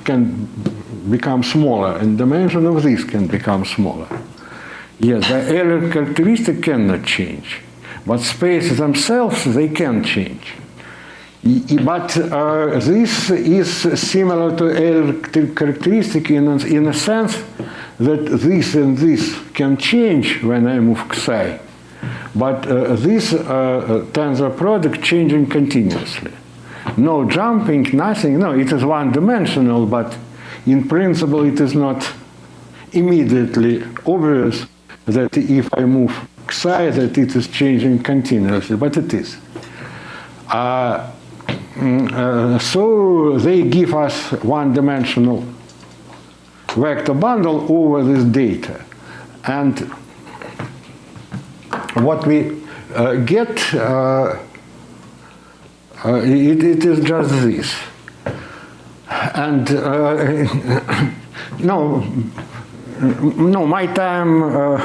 can become smaller, and dimension of this can become smaller. Yes, the Euler characteristic cannot change, but spaces themselves, they can change. But this is similar to Euler characteristic in a sense that this and this can change when I move Xi. But this tensor product changing continuously. No jumping, nothing. No, it is one-dimensional, but in principle it is not immediately obvious that if I move Xi that it is changing continuously, but it is. So they give us one-dimensional vector bundle over this data. And what we get It is just this. And no, my time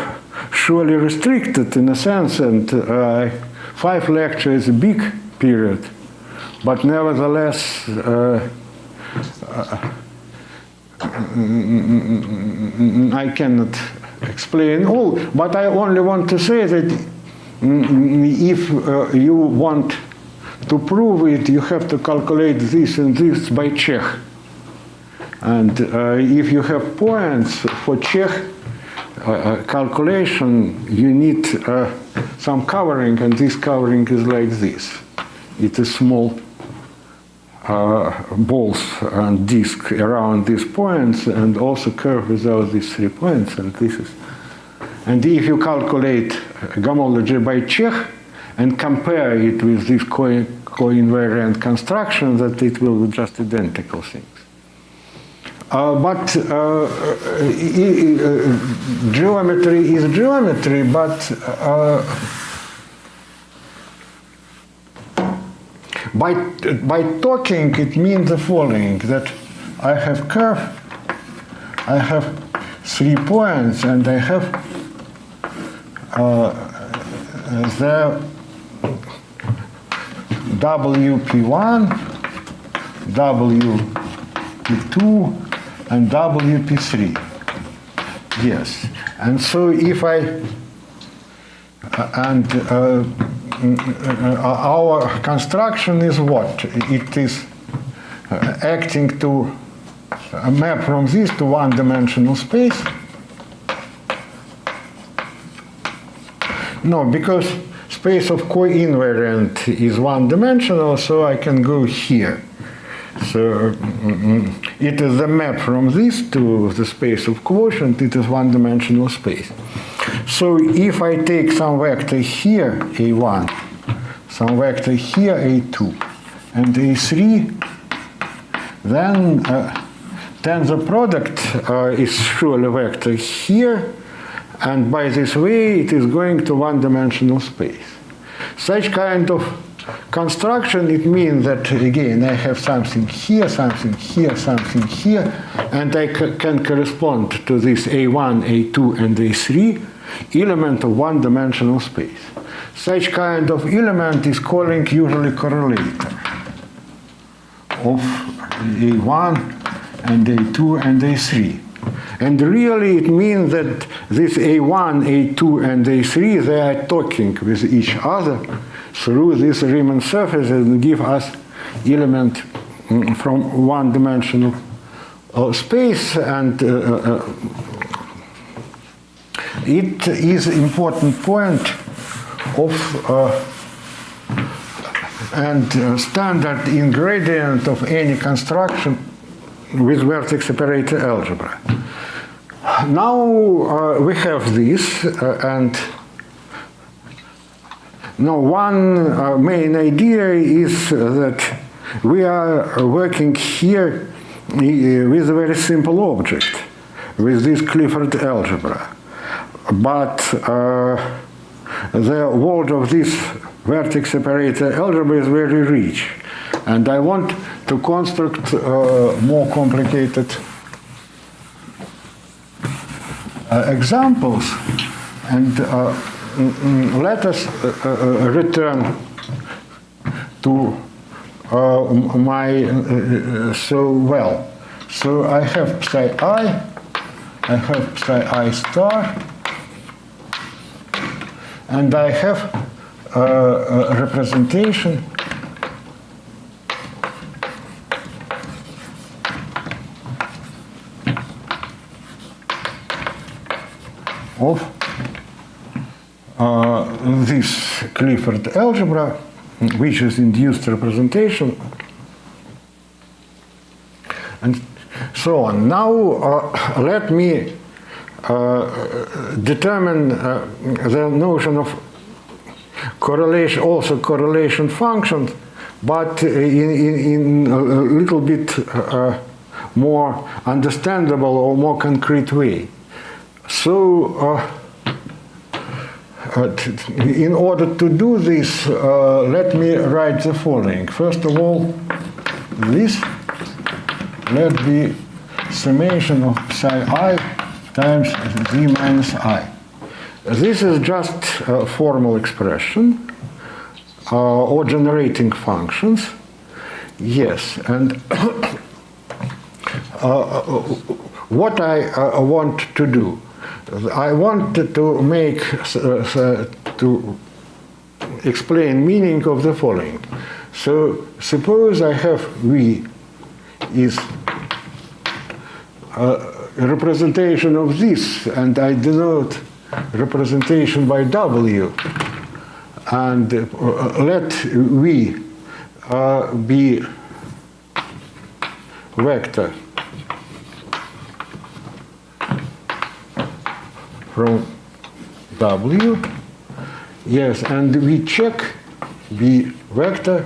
surely restricted in a sense, and 5 lectures is a big period, but nevertheless I cannot explain all, but I only want to say that if you want to prove it, you have to calculate this and this by Czech. And if you have points for Czech calculation, you need some covering, and this covering is like this. It is small balls and disk around these points, and also curve without these 3 points, and this is. And if you calculate homology by Czech and compare it with this co-invariant construction, that it will be just identical things. But geometry is geometry, but by talking it means the following, that I have curve, I have 3 points, and I have the WP1, WP2, and WP3. Yes. And so if our construction is what? It is acting to map from this to one-dimensional space. No, because space of co-invariant is one-dimensional, so I can go here. So it is the map from this to the space of quotient. It is one-dimensional space. So if I take some vector here, A1, some vector here, A2, and A3, then the product is surely a vector here, and by this way it is going to one-dimensional space. Such kind of construction, it means that again I have something here, something here, something here, and I can correspond to this A1, A2, and A3 element of one-dimensional space. Such kind of element is calling usually correlator of A1 and A2 and A3. And really it means that this A1, A2, and A3, they are talking with each other through this Riemann surface and give us element from one-dimensional space, and it is important point of and standard ingredient of any construction with vertex operator algebra. Now we have this, and now one main idea is that we are working here with a very simple object, with this Clifford algebra. But the world of this vertex operator algebra is very rich, and I want to construct more complicated examples, and let us return to my so I have psi I have psi I star, and I have a representation of this Clifford algebra, which is induced representation, and so on. Now let me determine the notion of correlation, also correlation functions, but in a little bit more understandable or more concrete way. So in order to do this, let me write the following. First of all, this let be summation of psi I times z minus I. This is just a formal expression or generating functions. Yes, and what I want to do, I want to make to explain meaning of the following. So suppose I have V is a representation of this, and I denote representation by W, and let V be vector from W. Yes, and we check B vector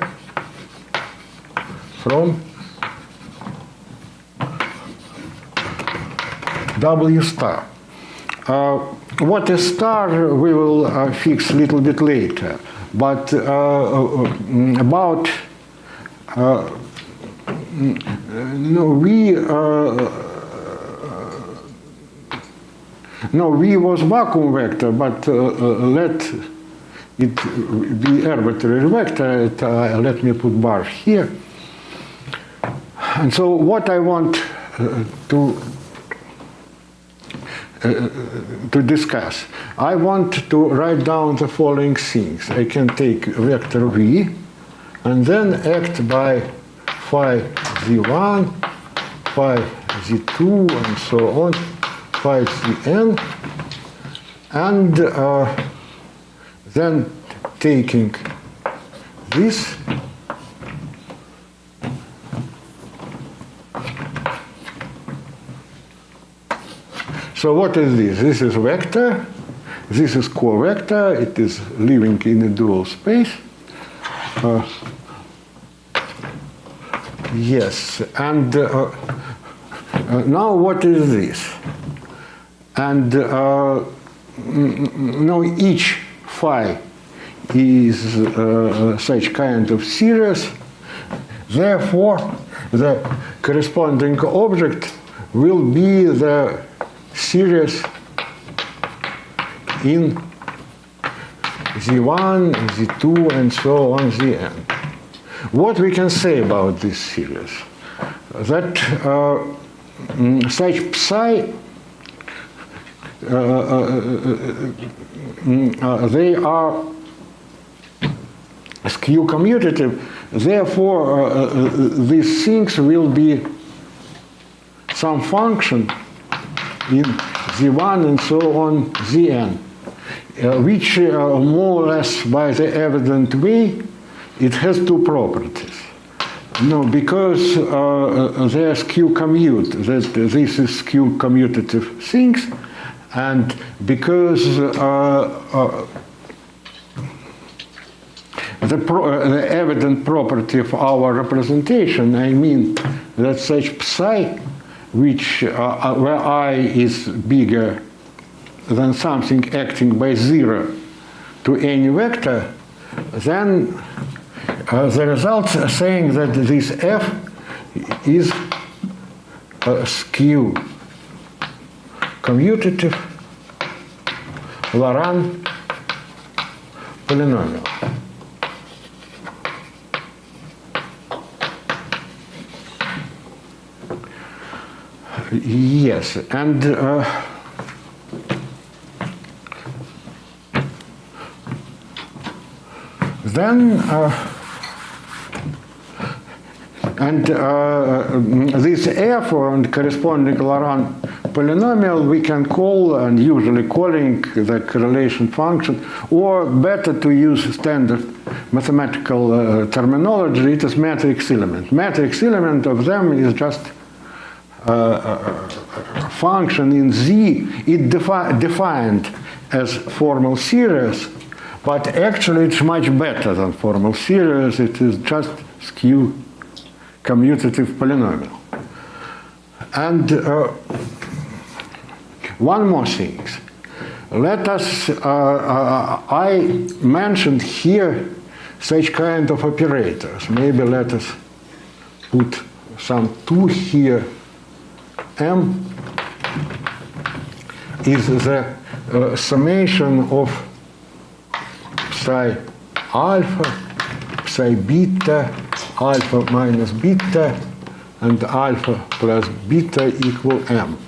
from W star. What is star we will fix a little bit later, but about V was vacuum vector, but let it be arbitrary vector. Let me put bar here. And so what I want to discuss, I want to write down the following things. I can take vector V and then act by phi z1, phi z2, and so on, phi zn, and then taking this so what is this? This is vector, this is co-vector, it is living in a dual space. Yes, and now what is this? And now each phi is such kind of series, therefore the corresponding object will be the series in Z1, Z2, and so on, Zn. What we can say about this series? That such psi, they are skew commutative, therefore these things will be some function in Z1 and so on Zn, which more or less by the evident way, it has two properties. No, because they are skew commute, that this is skew commutative things, and because the evident property of our representation, I mean that such psi, which where I is bigger than something acting by zero to any vector, then the results are saying that this f is a skew commutative Laurent polynomial. Yes, and then this f and corresponding Laurent polynomial we can call, and usually calling, the correlation function, or better to use standard mathematical terminology, it is matrix element. Matrix element of them is just function in Z, it defined as formal series, but actually it's much better than formal series. It is just skew commutative polynomial. And one more thing. let us, I mentioned here such kind of operators. Maybe let us put some 2 here. M is the summation of psi alpha, psi beta, alpha minus beta, and alpha plus beta equal M.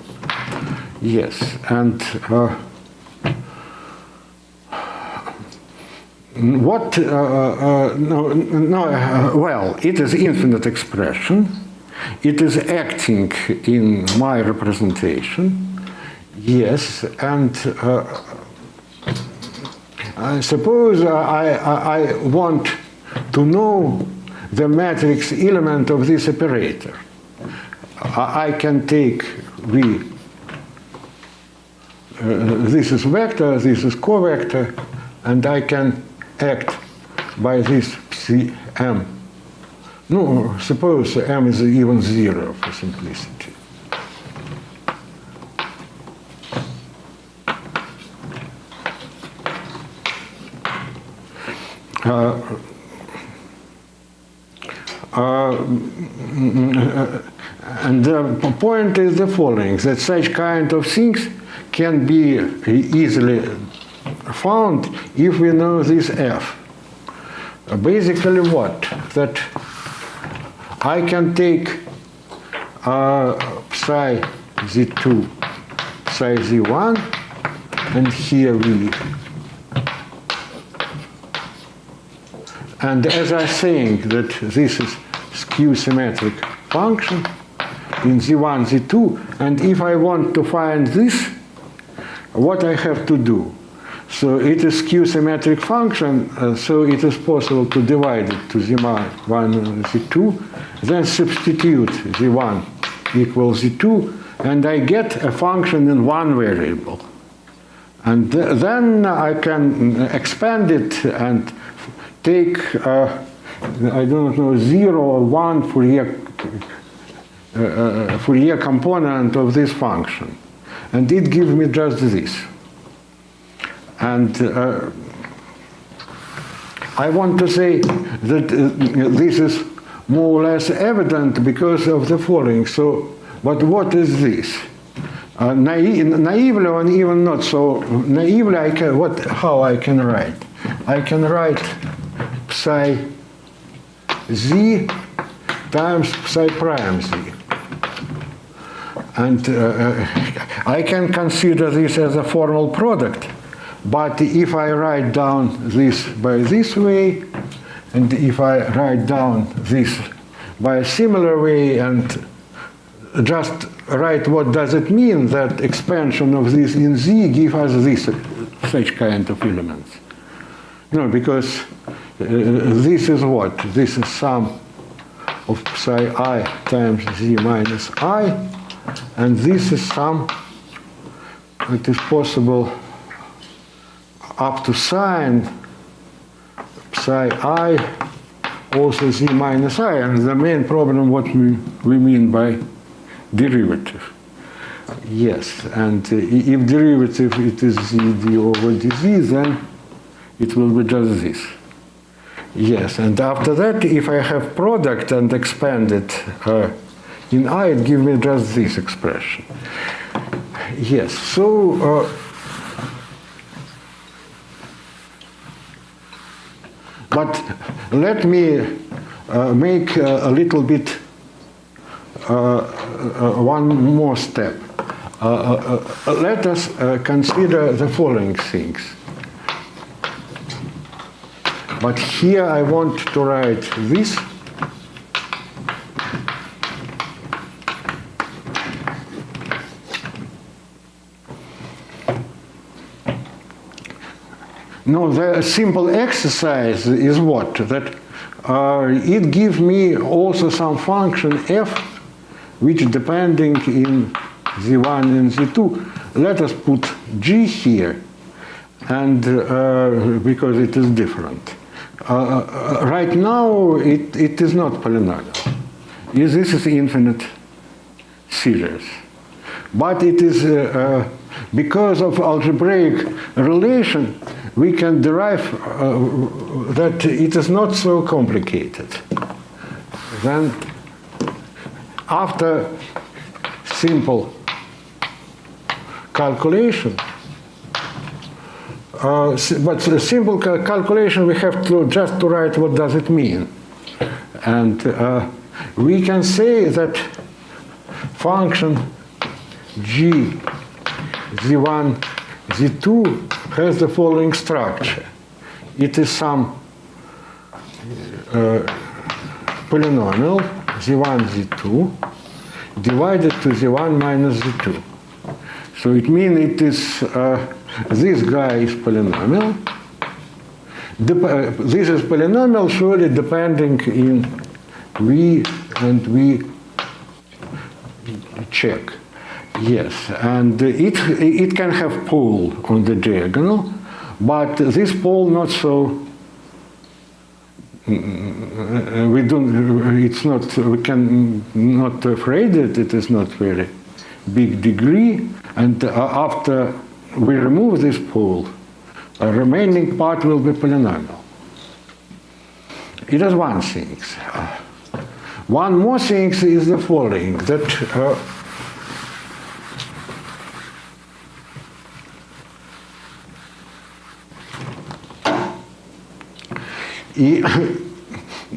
Yes, and what, well, it is infinite expression. It is acting in my representation. Yes, and I suppose I want to know the matrix element of this operator. I can take V. This is vector, this is covector, and I can act by this psi M. No, suppose M is even 0 for simplicity. And the point is the following, that such kind of things can be easily found if we know this F. Basically what? That I can take psi Z2, psi Z1, and here V. And as I'm saying that this is skew symmetric function in Z1, Z2, and if I want to find this, what I have to do? So it is skew symmetric function, so it is possible to divide it to Z1 and Z2, then substitute Z1 equals Z2, and I get a function in one variable. And then I can expand it and take, I don't know, 0 or 1 Fourier component of this function. And it gives me just this. And I want to say that this is more or less evident because of the following. So, but what is this? Naively, or even not so naively, how I can write? I can write psi z times psi prime z. And I can consider this as a formal product. But if I write down this by this way, and if I write down this by a similar way, and just write what does it mean that expansion of this in Z give us this such kind of elements. No, because this is what? This is sum of psi I times Z minus I, and this is sum, it is possible up to sine psi I also Z minus I, and the main problem what we mean by derivative. Yes, and if derivative it is d over dz, then it will be just this. Yes, and after that, if I have product and expand it in I, it gives me just this expression. Yes, so but let me make a little bit one more step. Let us consider the following things. But here I want to write this. No, the simple exercise is what? That it gives me also some function f, which depending in Z1 and Z2. Let us put g here, and because it is different. Right now, it is not polynomial. This is infinite series. But it is because of algebraic relation, we can derive that it is not so complicated. Then, after simple calculation, but the simple calculation, we have to just to write what does it mean. And we can say that function g z1, z2 has the following structure. It is some polynomial z1, z2 divided to z1 minus z2. So it means it is this guy is polynomial. This is polynomial surely depending in v and v check. Yes, and it can have pole on the diagonal, but this pole not so. We can not afraid that it is not very big degree, and after we remove this pole, the remaining part will be polynomial. It is one thing. One more thing is the following, that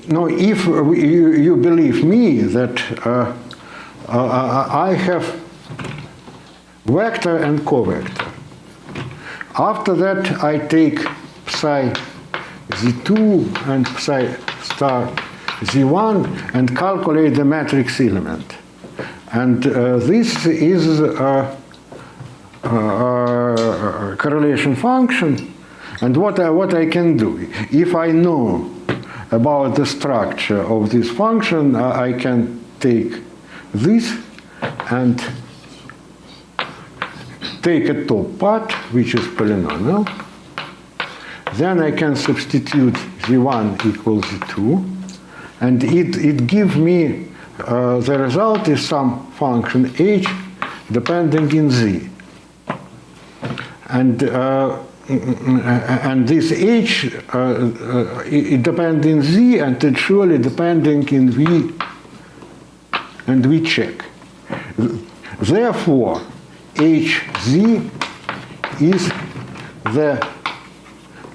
no, if you believe me that I have vector and covector. After that, I take psi z2 and psi star z1 and calculate the matrix element. And this is a correlation function. And what I can do, if I know about the structure of this function, I can take this and take a top part, which is polynomial. Then I can substitute z1 equals z2, and it gives me the result is some function h depending in z. And this h, it depends in z, and it surely depending in v and v check. Therefore, hz is the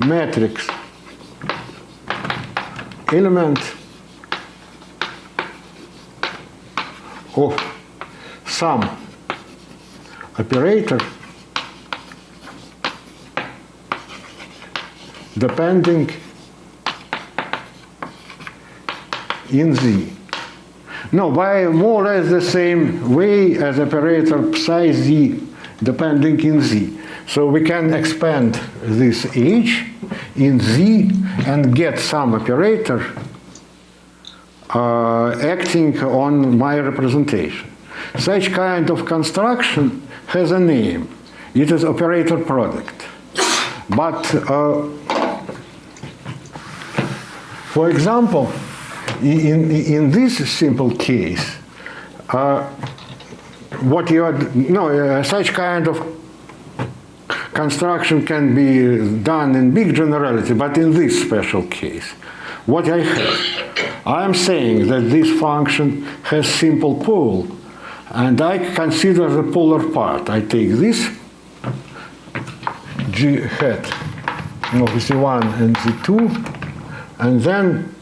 matrix element of some operator depending in z. No, by more or less the same way as operator psi z depending in z. So we can expand this h in z and get some operator acting on my representation. Such kind of construction has a name. It is operator product. But for example, in this simple case, what you are, such kind of construction can be done in big generality, but in this special case, what I have, I am saying that this function has simple pole, and I consider the polar part. I take this g hat of z1 and z2, and then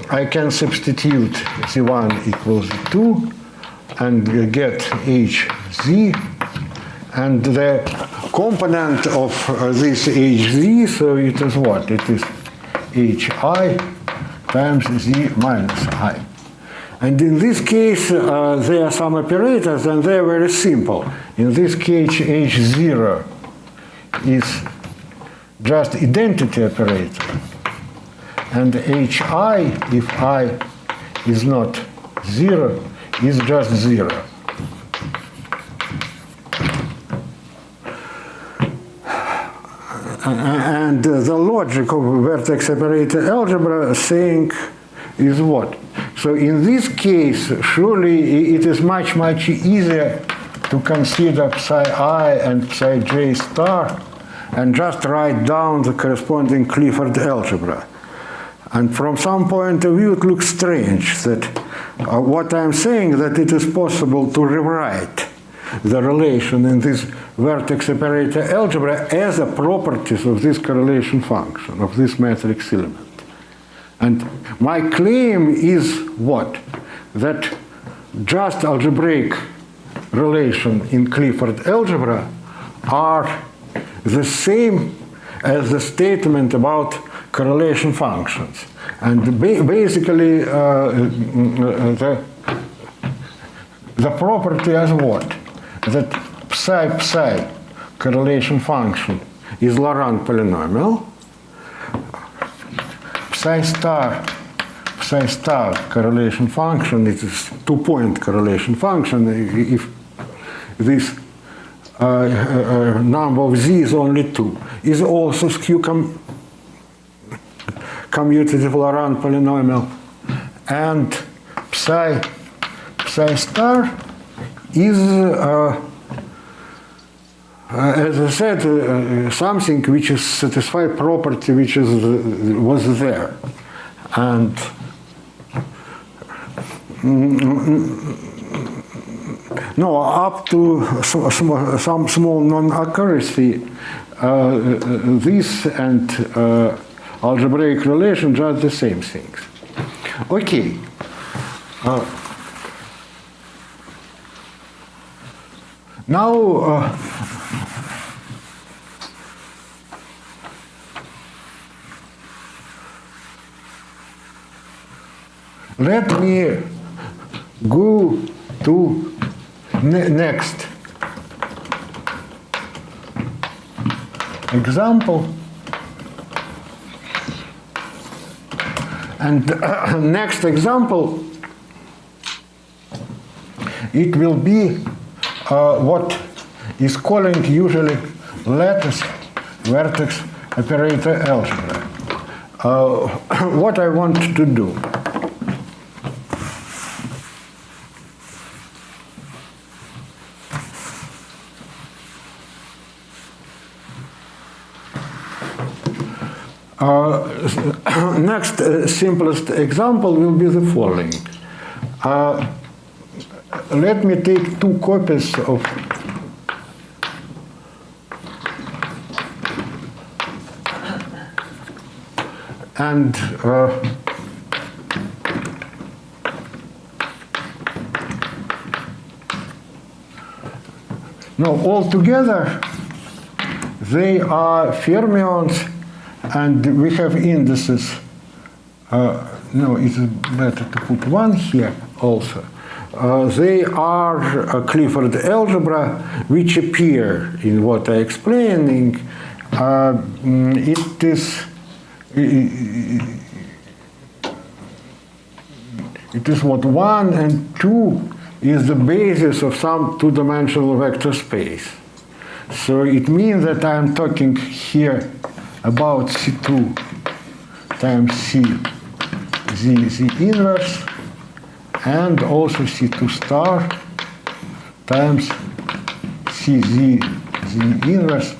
I can substitute z1 equals z2 and get hz, and the component of this hz, so it is what? It is hi times z minus I. And in this case, there are some operators, and they are very simple. In this case, h0 is just identity operator. And hi, if I is not 0, is just 0. And the logic of vertex operator algebra saying is what? So in this case, surely it is much, much easier to consider psi I and psi j star and just write down the corresponding Clifford algebra. And from some point of view, it looks strange that what I'm saying, that it is possible to rewrite the relation in this vertex operator algebra as a properties of this correlation function, of this matrix element. And my claim is what? That just algebraic relation in Clifford algebra are the same as the statement about correlation functions. And basically the property as what? That psi correlation function is Laurent polynomial. Psi star correlation function, it is two-point correlation function. If this number of z is only 2, is also skew commutative Laurent polynomial. And psi star is, as I said, something which is satisfied property which was there. And no, up to some small non-accuracy, this and algebraic relation just the same things. Okay. Now, let me go to next example. And next example, it will be what is calling usually lattice vertex operator algebra. What I want to do. Next simplest example will be the following. Let me take two copies of and no, altogether they are fermions. And we have indices. No, it's better to put one here also. They are a Clifford algebra which appear in what I'm explaining. It is what 1 and 2 is the basis of some two-dimensional vector space. So it means that I'm talking here about C2 times C z inverse, and also C2 star times C z inverse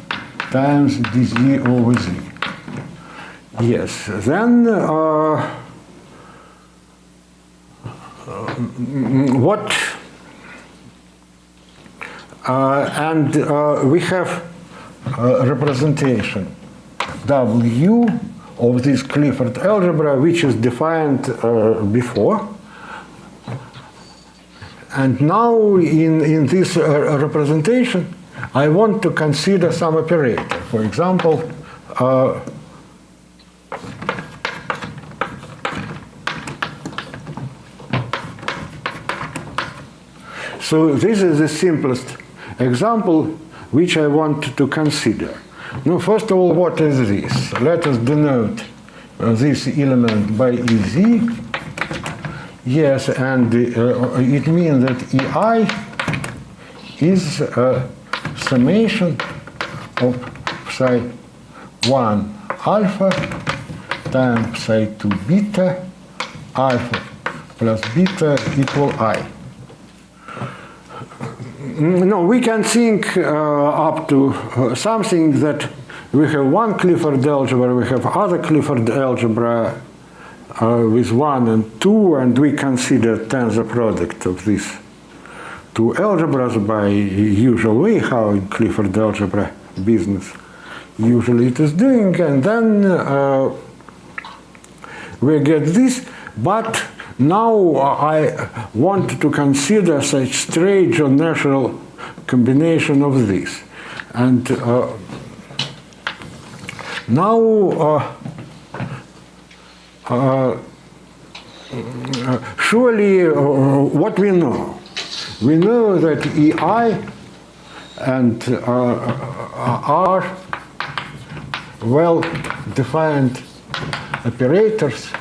times dz over z. Yes, then what? And we have representation W of this Clifford algebra, which is defined before. And now in this representation, I want to consider some operator. For example, so this is the simplest example which I want to consider. Now, first of all, what is this? Let us denote this element by Ez. Yes, and it means that Ei is a summation of psi 1 alpha times psi 2 beta alpha plus beta equal I. no, we can think up to something that we have one Clifford algebra, we have other Clifford algebra with 1 and 2, and we consider tensor product of these two algebras by usual way, how in Clifford algebra business usually it is doing, and then we get this. But now I want to consider such strange or natural combination of this. And now surely what we know? We know that EI and are well-defined operators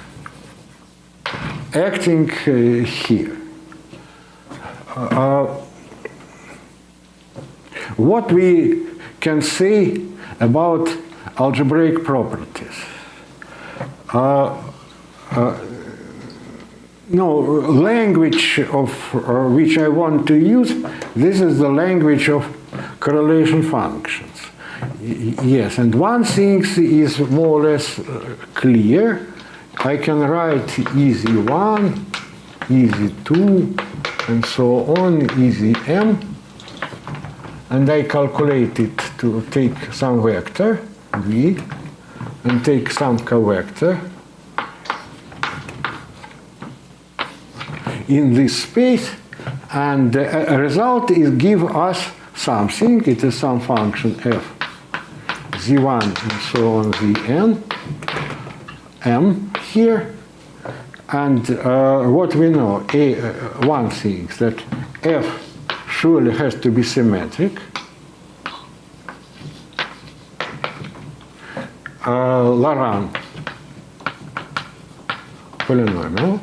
acting here. What we can say about algebraic properties? No, language of which I want to use, this is the language of correlation functions. Yes, and one thing is more or less clear. I can write easy 1, easy 2, and so on, easy m, and I calculate it to take some vector, v, and take some covector in this space, and a result is give us something. It is some function f z1 and so on zn m here, and what we know, one thing that f surely has to be symmetric. Laurent polynomial.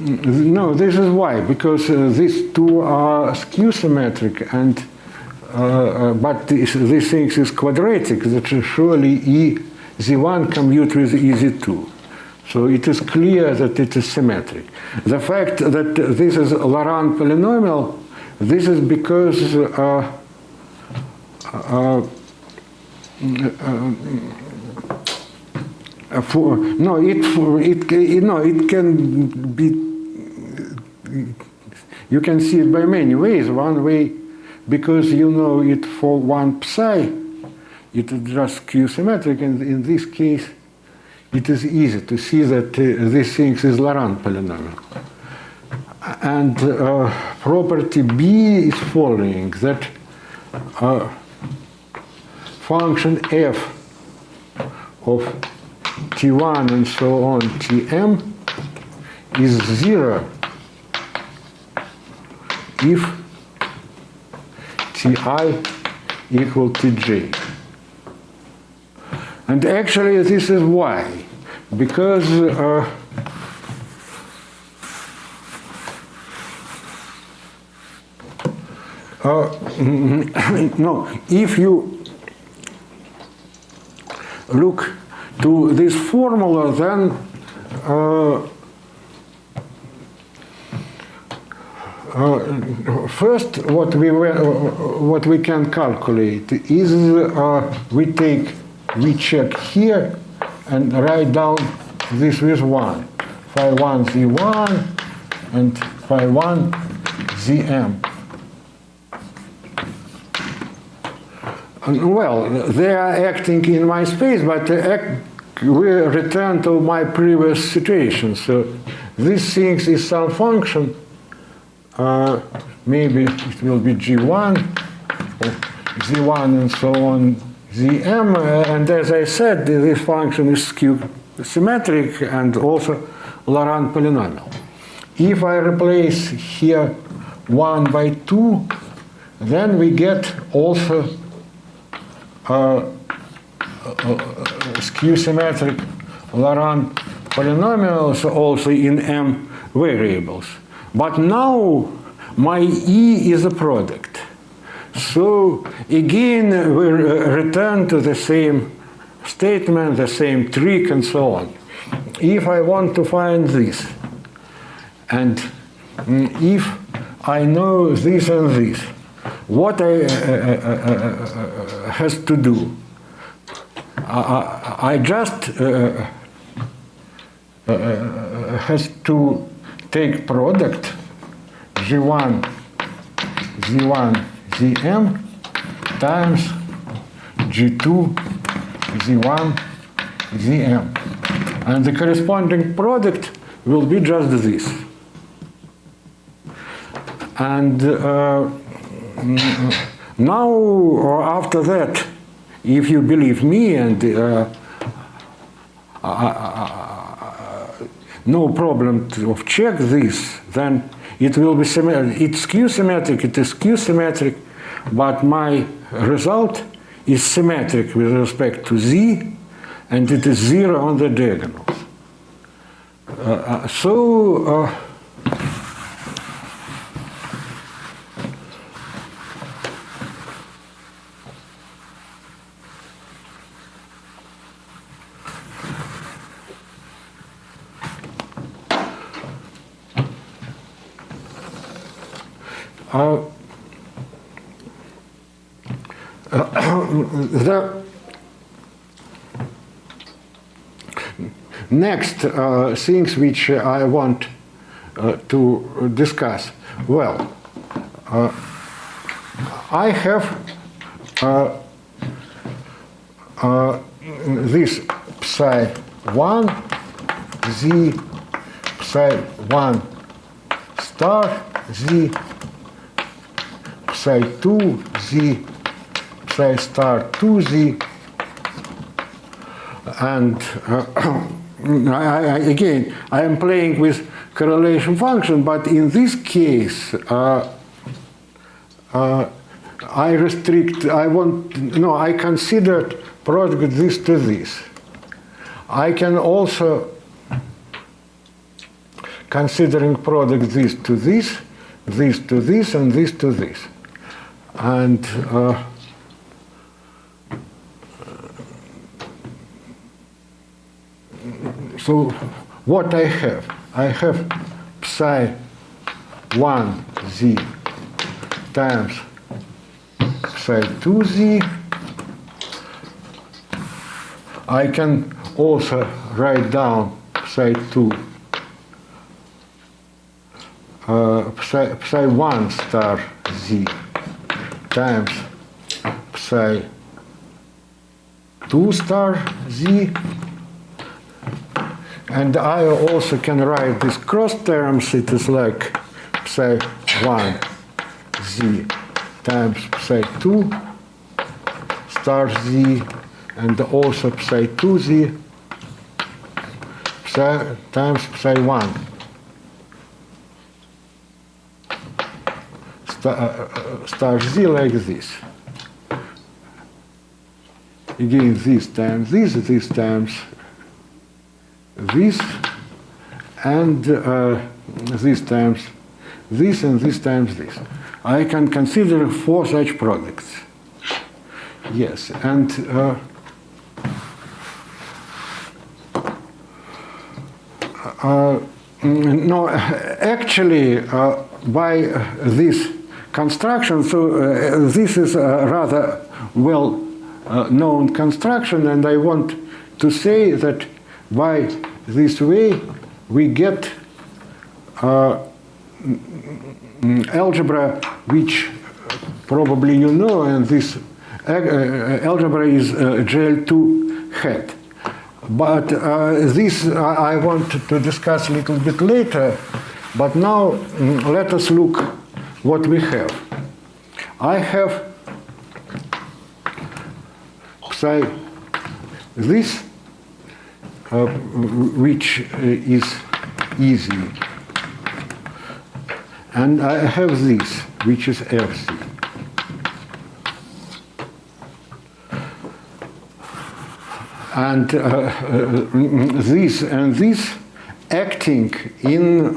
No, this is why, because these two are skew symmetric, and but this thing is quadratic, that surely E z1 commute with E z2. So it is clear that it is symmetric. The fact that this is a Laurent polynomial, this is because it can be, you can see it by many ways. One way, because you know it for one psi, it is just skew symmetric, and in this case it is easy to see that this thing is Laurent polynomial. And property B is following, that function f of t1 and so on tm is 0 if ti equal tj. And actually this is why, because no, if you look to this formula, then first what we can calculate is we check here and write down this with 1, phi 1 z1 and phi 1 zm. Well, they are acting in my space, but we return to my previous situation. So this thing is some function. Maybe it will be g1, or z1 and so on, zm. And as I said, this function is skew symmetric and also Laurent polynomial. If I replace here 1 by 2, then we get also skew symmetric Laurent polynomials also in m variables. But now my E is a product. So again we return to the same statement, the same trick and so on. if I want to find this, and if I know this and this, what I has to do? I just has to take product G1, Z1, Zm times G2, Z1, Zm. And the corresponding product will be just this. And now, or after that, if you believe me, and no problem to check this, then it will be symmetric. It's skew-symmetric, it is skew-symmetric, but my result is symmetric with respect to z, and it is 0 on the diagonals. The next things which I want to discuss. Well, I have this psi1 z psi1 star z psi2 z psi star 2z, and again, I am playing with correlation function, but in this case, I considered product this to this. I can also considering product this to this, this to this, and this to this. And so what I have psi 1 z times psi 2 z. I can also write down psi 2 psi 1 star z times psi 2 star z. And I also can write these cross terms. It is like psi 1 z times psi 2 star z, and also psi 2 z times psi 1 star z, like this. Again, this times this times this, and this times this, and this times this. I can consider 4 such products. Yes, and no, actually, by this construction, so this is a rather well-known construction, and I want to say that by this way we get algebra which probably you know, and this algebra is GL2 hat. But this I want to discuss a little bit later, but now let us look what we have. I have psi this, which is easy, and I have this, which is FC. And this and this acting in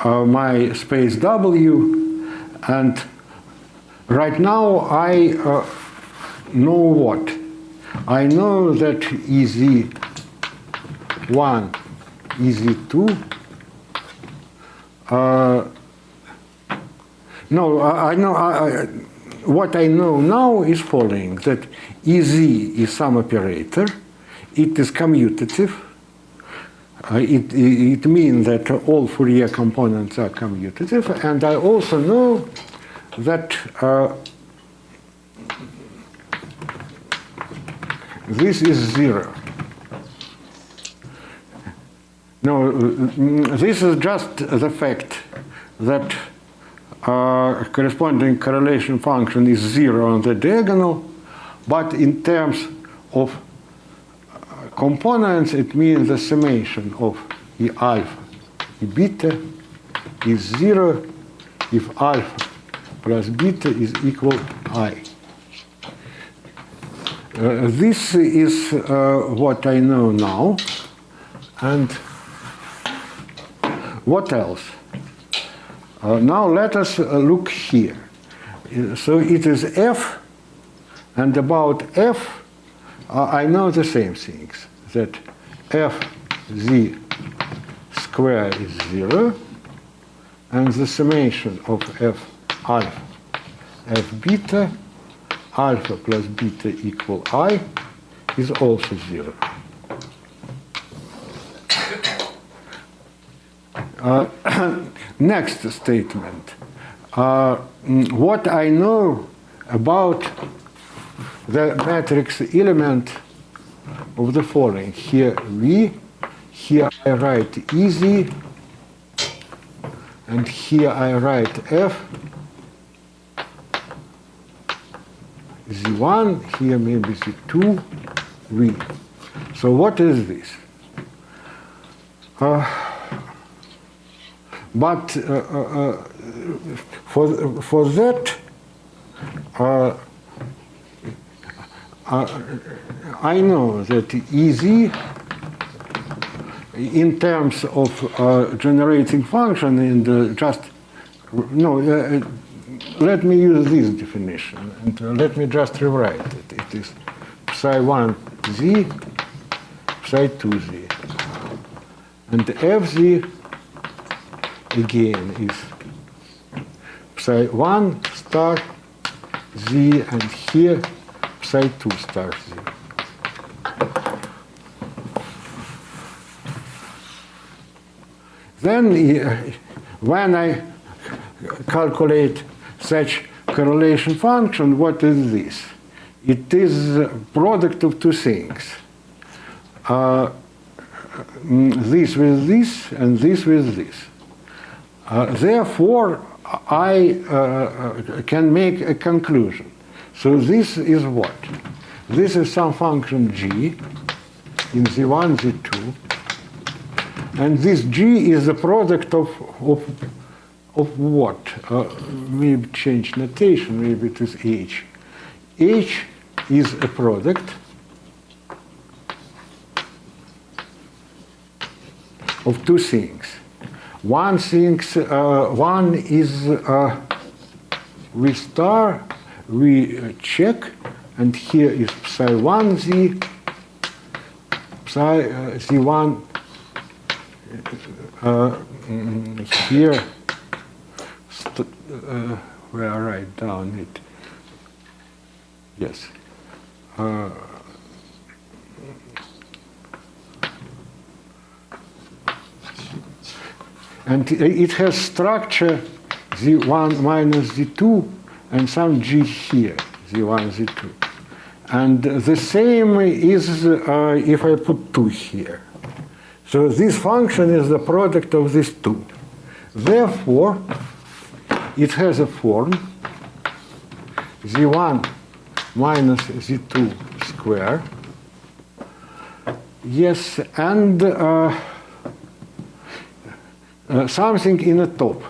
my space W, and right now I know what? I know that EZ z1 is z2. No, I know. What I know now is following: that Ez is some operator. It is commutative. It means that all Fourier components are commutative, and I also know that this is 0. No, this is just the fact that corresponding correlation function is 0 on the diagonal, but in terms of components, it means the summation of E alpha, E beta is 0 if alpha plus beta is equal I. This is what I know now. And what else? Now let us look here. So it is F, and about F, I know the same things, that Fz square is 0, and the summation of F alpha, F beta, alpha plus beta equal I, is also 0. Next statement. What I know about the matrix element of the following. Here V, here I write easy, and here I write F, Z1, here maybe Z2, V. So what is this? But for that, I know that easy in terms of generating function and just no. Let me use this definition and let me just rewrite it. It is psi1 z, psi2 z, and fz again is psi1 star z, and here psi2 star z. Then when I calculate such correlation function, what is this? It is a product of two things. This with this and this with this. Therefore, I can make a conclusion. So this is what? This is some function g in z1, z2. And this g is the product of what? Maybe change notation, maybe it is h. H is a product of two things. One is V star, we check, and here is psi1 z, psi z1 here, where I write down it. Yes. And it has structure z1 minus z2 and some g here, z1, z2. And the same is if I put 2 here. So this function is the product of these two. Therefore, it has a form z1 minus z2 square. Yes, and something in the top.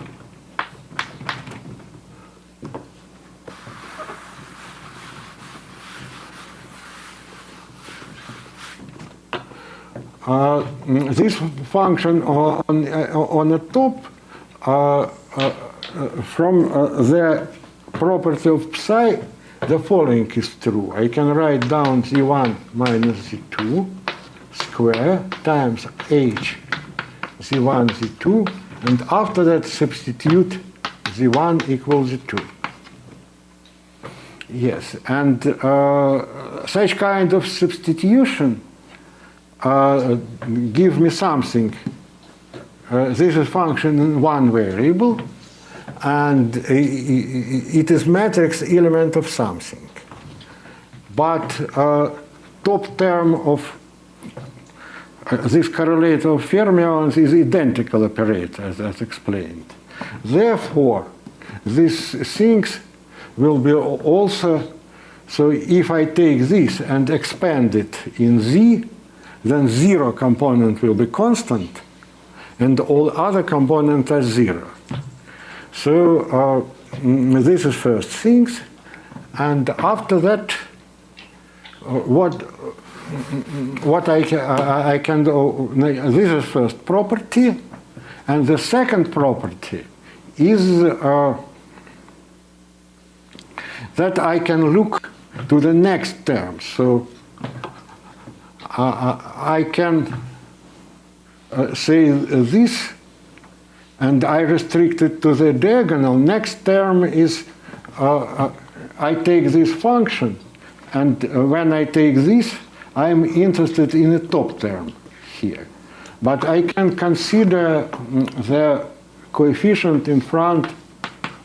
This function on the top, from the property of psi, the following is true. I can write down z1 minus z2 square times h z1 z2, and after that substitute z1 equals z2. Yes, and such kind of substitution give me something. This is function in one variable, and it is matrix element of something. But top term of this correlator of fermions is identical operator, as explained. Therefore, these things will be also, so if I take this and expand it in Z, then zero component will be constant, and all other components are zero. So this is first things, and after that, what I can do, this is first property, and the second property is that I can look to the next term. So I can say this, and I restrict it to the diagonal. Next term is I take this function, and when I take this, I'm interested in the top term here. But I can consider the coefficient in front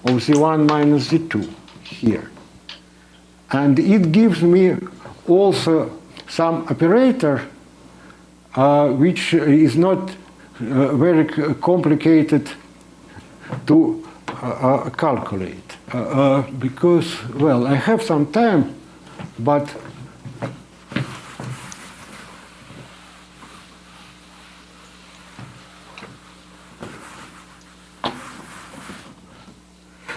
of z1 minus z2 here. And it gives me also some operator which is not very complicated to calculate. Because, well, I have some time, but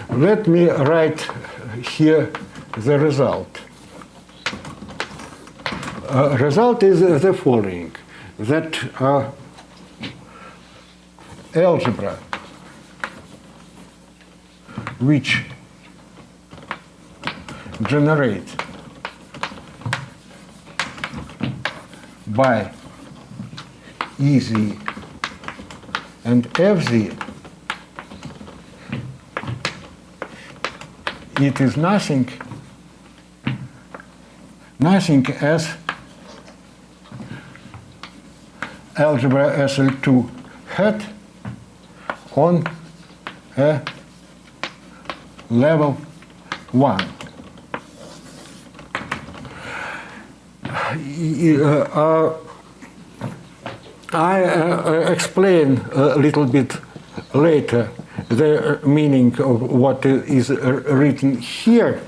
let me write here the result. Result is the following, that algebra which generate by EZ and FZ, it is nothing as algebra SL2 hat on a level 1. I explain a little bit later the meaning of what is written here.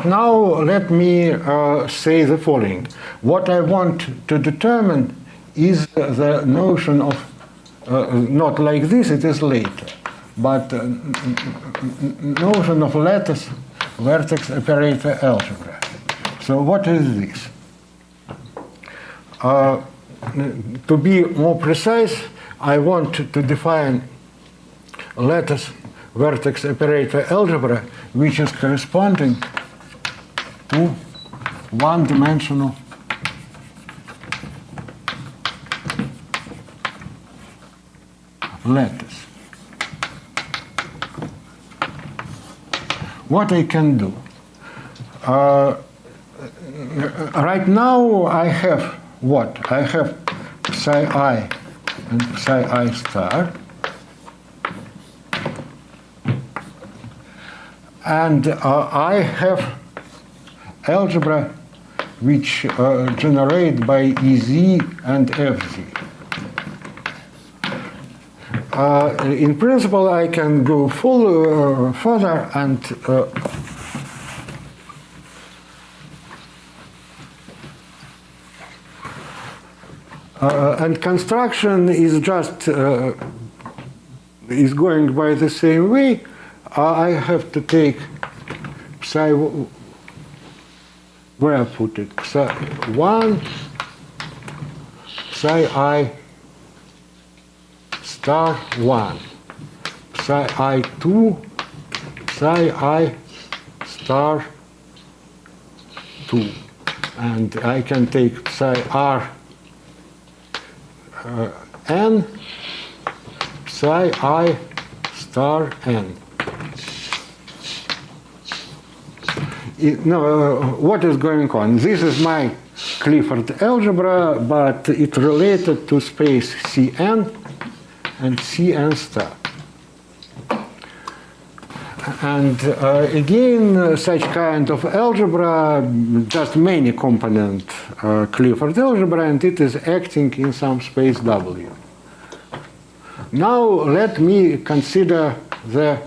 Now let me say the following. What I want to determine is the notion of, not like this, it is later, but notion of lattice vertex operator algebra. So what is this? To be more precise, I want to define lattice vertex operator algebra which is corresponding to one-dimensional lattice. What I can do? Right now I have what? I have psi I and psi I star. And I have algebra which generate by EZ and FZ. In principle, I can go further and construction is just is going by the same way. I have to take psi, where I put it, psi 1, psi I star 1, psi I 2, psi I star 2. And I can take psi r n, psi I star n. What is going on? This is my Clifford algebra, but it's related to space Cn and Cn star. And again, such kind of algebra, just many component Clifford algebra, and it is acting in some space W. Now let me consider the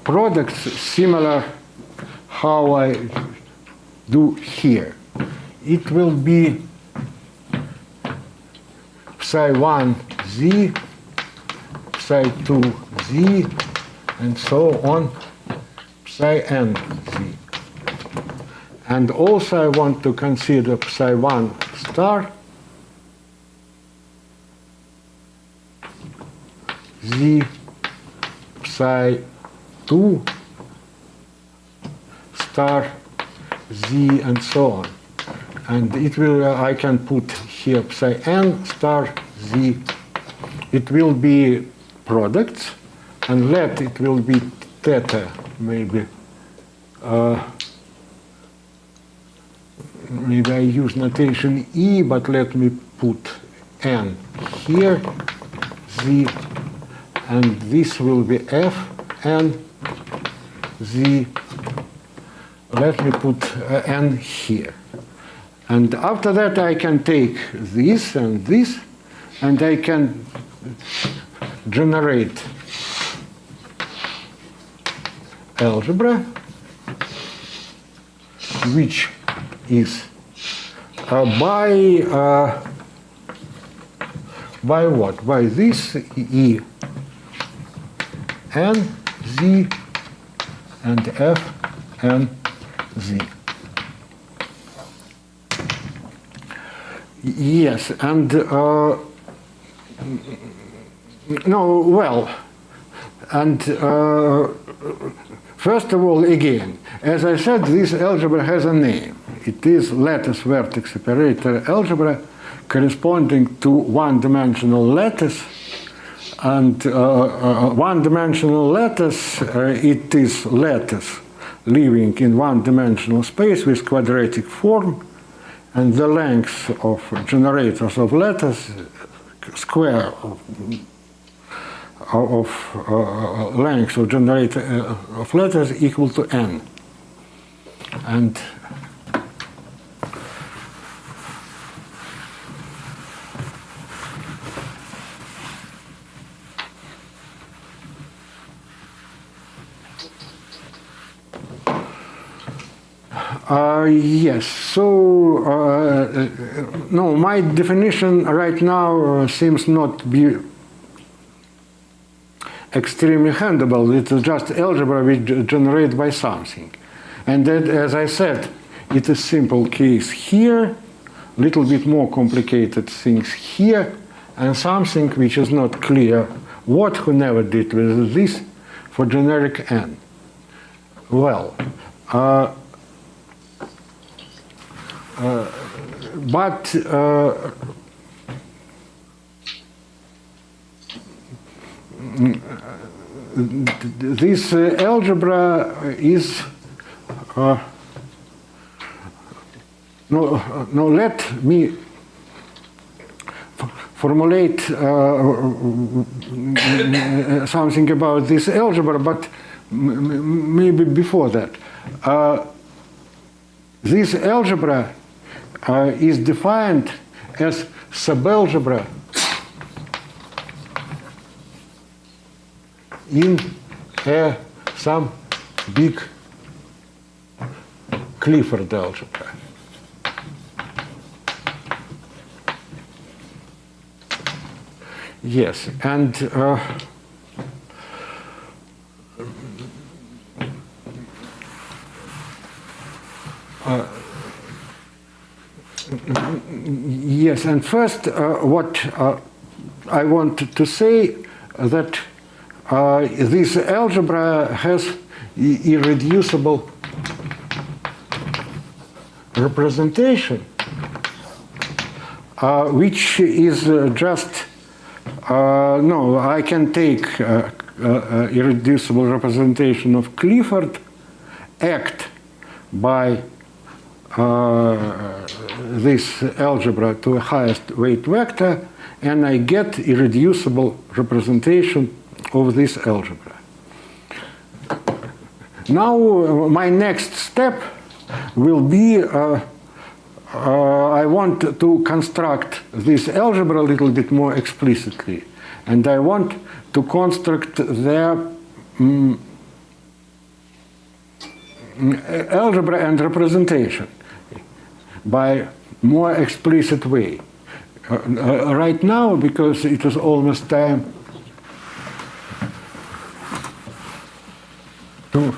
products similar how I do here. It will be psi 1 z, psi 2 z, and so on, psi n z. And also I want to consider psi 1 star z, psi 2 star z, and so on. And it will, I can put here psi n star z. It will be products, and let it will be theta, maybe. Maybe I use notation E, but let me put n here, z, and this will be f n z. Let me put n here. And after that, I can take this, and I can generate algebra, which is by what? By this E, n, z, and f, n, z. Yes, and no, well, and first of all, again, as I said, this algebra has a name. It is lattice vertex operator algebra corresponding to one-dimensional lattice. And one-dimensional lattice, it is lattice living in one-dimensional space with quadratic form, and the length of generators of lattice, square of length of generator of lattice equal to n. And yes, so no, my definition right now seems not to be extremely handleable. It is just algebra which generated by something. And that, as I said, it is simple case here, little bit more complicated things here, and something which is not clear what who never did with this for generic n. Well, but this algebra is no, let me formulate something about this algebra, but maybe before that. This algebra is defined as subalgebra in some big Clifford algebra. Yes, and Yes, and first, what I want to say that this algebra has irreducible representation, which is just no. I can take irreducible representation of Clifford, act by this algebra to a highest weight vector, and I get irreducible representation of this algebra. Now my next step will be I want to construct this algebra a little bit more explicitly, and I want to construct the algebra and representation by more explicit way. Right now, because it is almost time to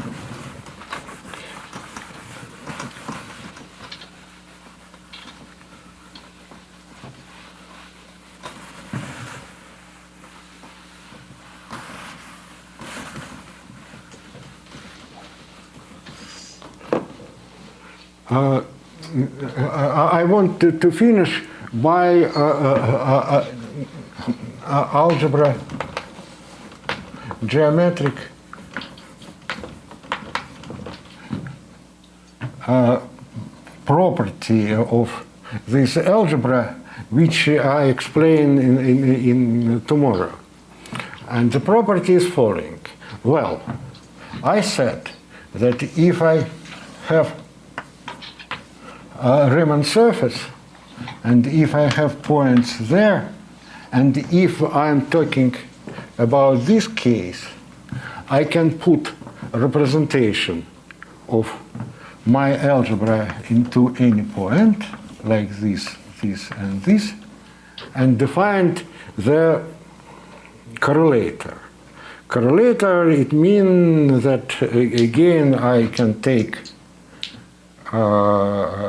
I want to finish by algebra geometric property of this algebra, which I explain in tomorrow. And the property is following. Well, I said that if I have a Riemann surface, and if I have points there, and if I'm talking about this case, I can put a representation of my algebra into any point, like this, this, and this, and define the correlator. Correlator, it means that, again, I can take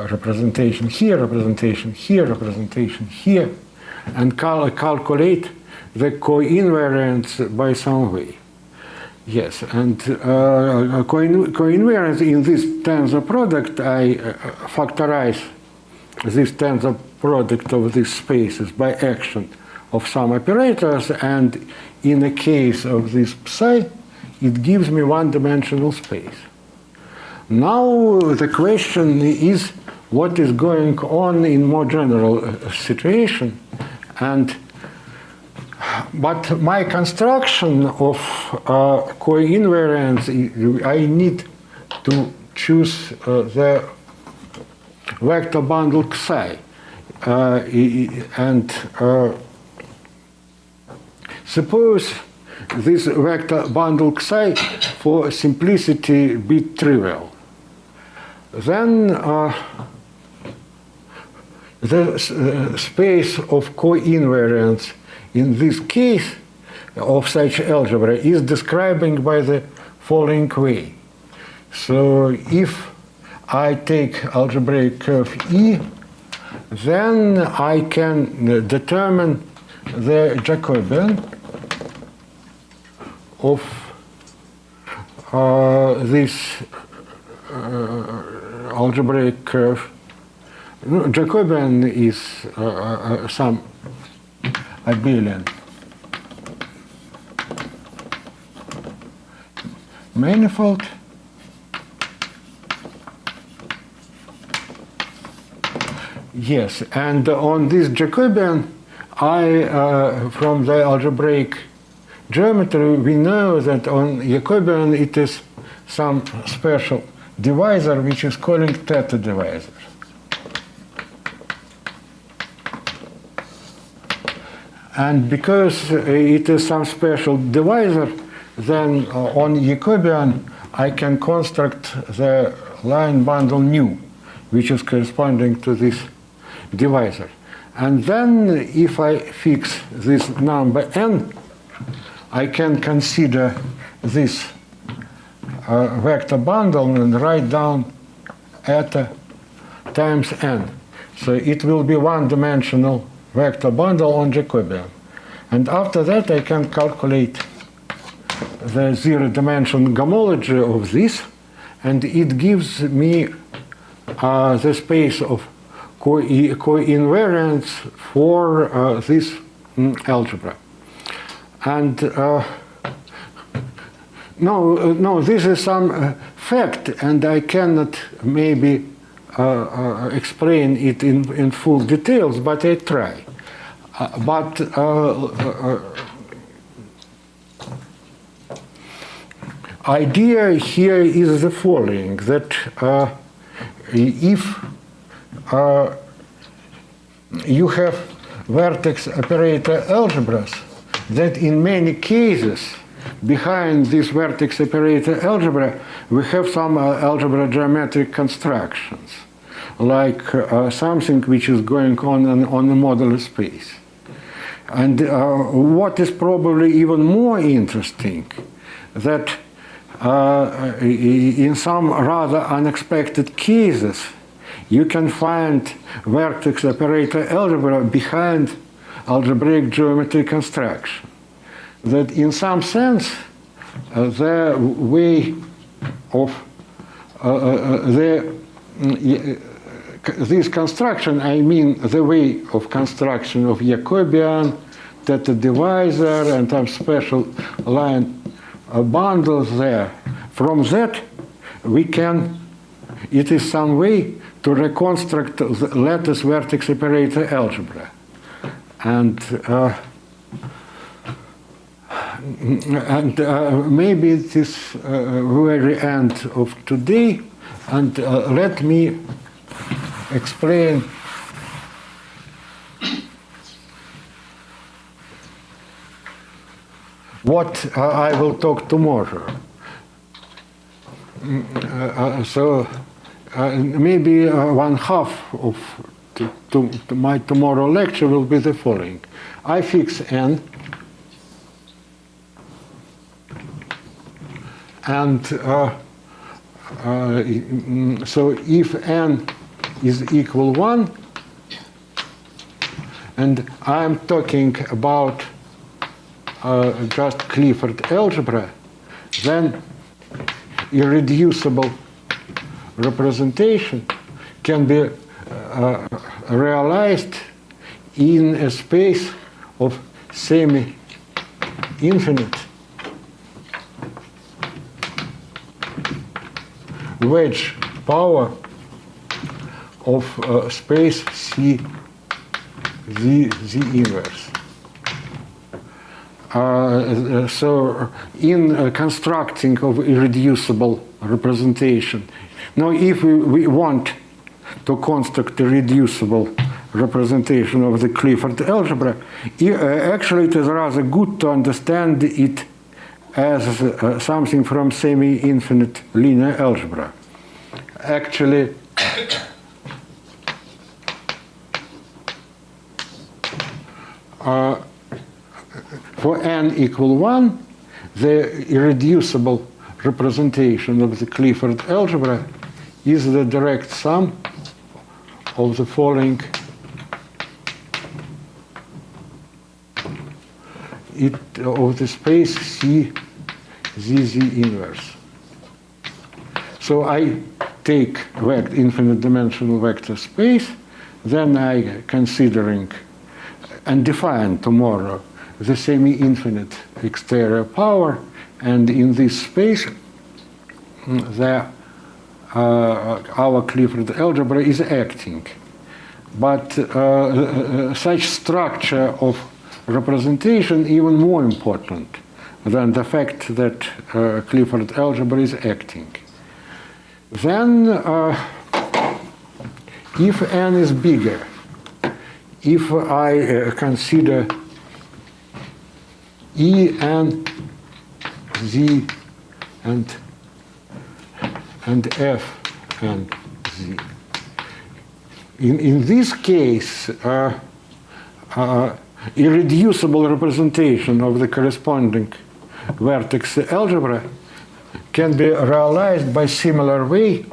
representation here, representation here, representation here, and calculate the co-invariants by some way. Yes, and co-invariance in this tensor product, I factorize this tensor product of these spaces by action of some operators, and in the case of this psi, it gives me one-dimensional space. Now the question is what is going on in more general situation, but my construction of co-invariance, I need to choose the vector bundle psi, and suppose this vector bundle psi for simplicity be trivial. Then the space of co-invariance in this case of such algebra is describing by the following way. So if I take algebraic curve E, then I can determine the Jacobian of this algebraic curve. Jacobian is some abelian manifold Yes, and on this Jacobian, from the algebraic geometry, we know that on Jacobian it is some special divisor which is calling theta divisor. And because it is some special divisor, then on Jacobian I can construct the line bundle nu, which is corresponding to this divisor. And then if I fix this number n, I can consider this vector bundle and write down eta times n. So it will be one-dimensional vector bundle on Jacobian. And after that, I can calculate the zero-dimensional homology of this, and it gives me the space of co-invariants for this algebra. And no, this is some fact, and I cannot maybe explain it in full details, but I try. Idea here is the following, that if you have vertex operator algebras, that in many cases behind this vertex operator algebra we have some algebra geometric constructions, like something which is going on the modular space. And what is probably even more interesting, that in some rather unexpected cases, you can find vertex operator algebra behind algebraic geometry construction. That in some sense, the way of this construction, I mean the way of construction of Jacobian, theta divisor, and some special line bundles there. From that, we can, it is some way to reconstruct the lattice vertex operator algebra. And maybe it is very end of today, and let me explain what I will talk tomorrow. So maybe one half of my tomorrow lecture will be the following. I fix n, and so if n is equal 1, and I'm talking about just Clifford algebra, then irreducible representation can be realized in a space of semi-infinite wedge power of space C Z inverse. So in constructing of irreducible representation, now if we want to construct a reducible representation of the Clifford algebra, actually it is rather good to understand it as something from semi-infinite linear algebra. Actually, for n equal 1, the irreducible representation of the Clifford algebra is the direct sum of the following of the space C ZZ inverse. So I take infinite dimensional vector space, then I considering and define tomorrow the semi-infinite exterior power, and in this space our Clifford algebra is acting. But such structure of representation even more important than the fact that Clifford algebra is acting. Then if n is bigger, if I consider E, N, Z, and F, and Z. In this case, irreducible representation of the corresponding vertex algebra can be realized by similar way,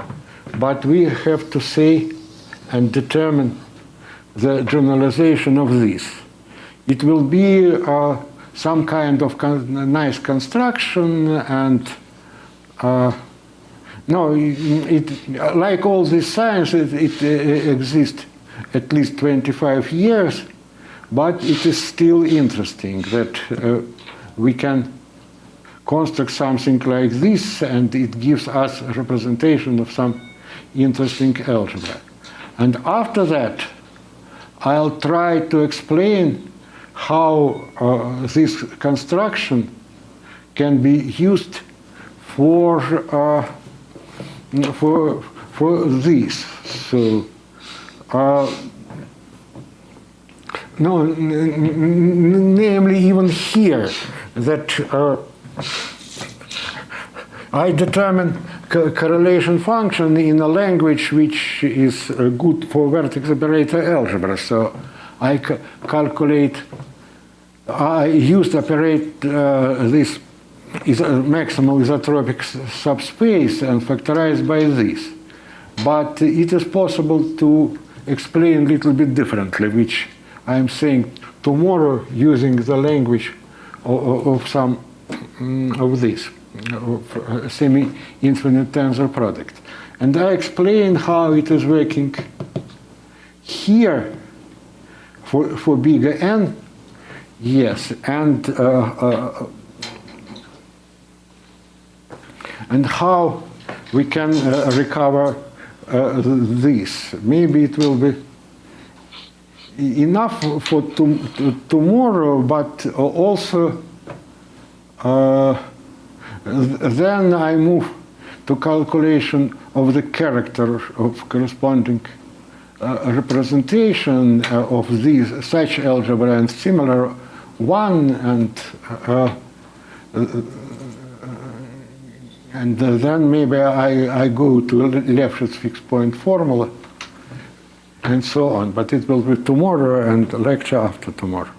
but we have to say and determine the generalization of this. It will be some kind of nice construction, and no, like all this science, it exists at least 25 years, but it is still interesting that we can construct something like this, and it gives us a representation of some interesting algebra. And after that, I'll try to explain how this construction can be used for this. So, no, namely even here, that I determine correlation function in a language which is good for vertex operator algebra. So I calculate, I used to operate this is a maximal isotropic subspace and factorize by this. But it is possible to explain a little bit differently, which I'm saying tomorrow using the language of some of this, semi-infinite tensor product. And I explain how it is working here for bigger n, yes, and how we can recover this. Maybe it will be enough for tomorrow, but also then I move to calculation of the character of corresponding representation of these such algebra and similar one, and then maybe I go to Lefschetz fixed point formula and so on. But it will be tomorrow and lecture after tomorrow.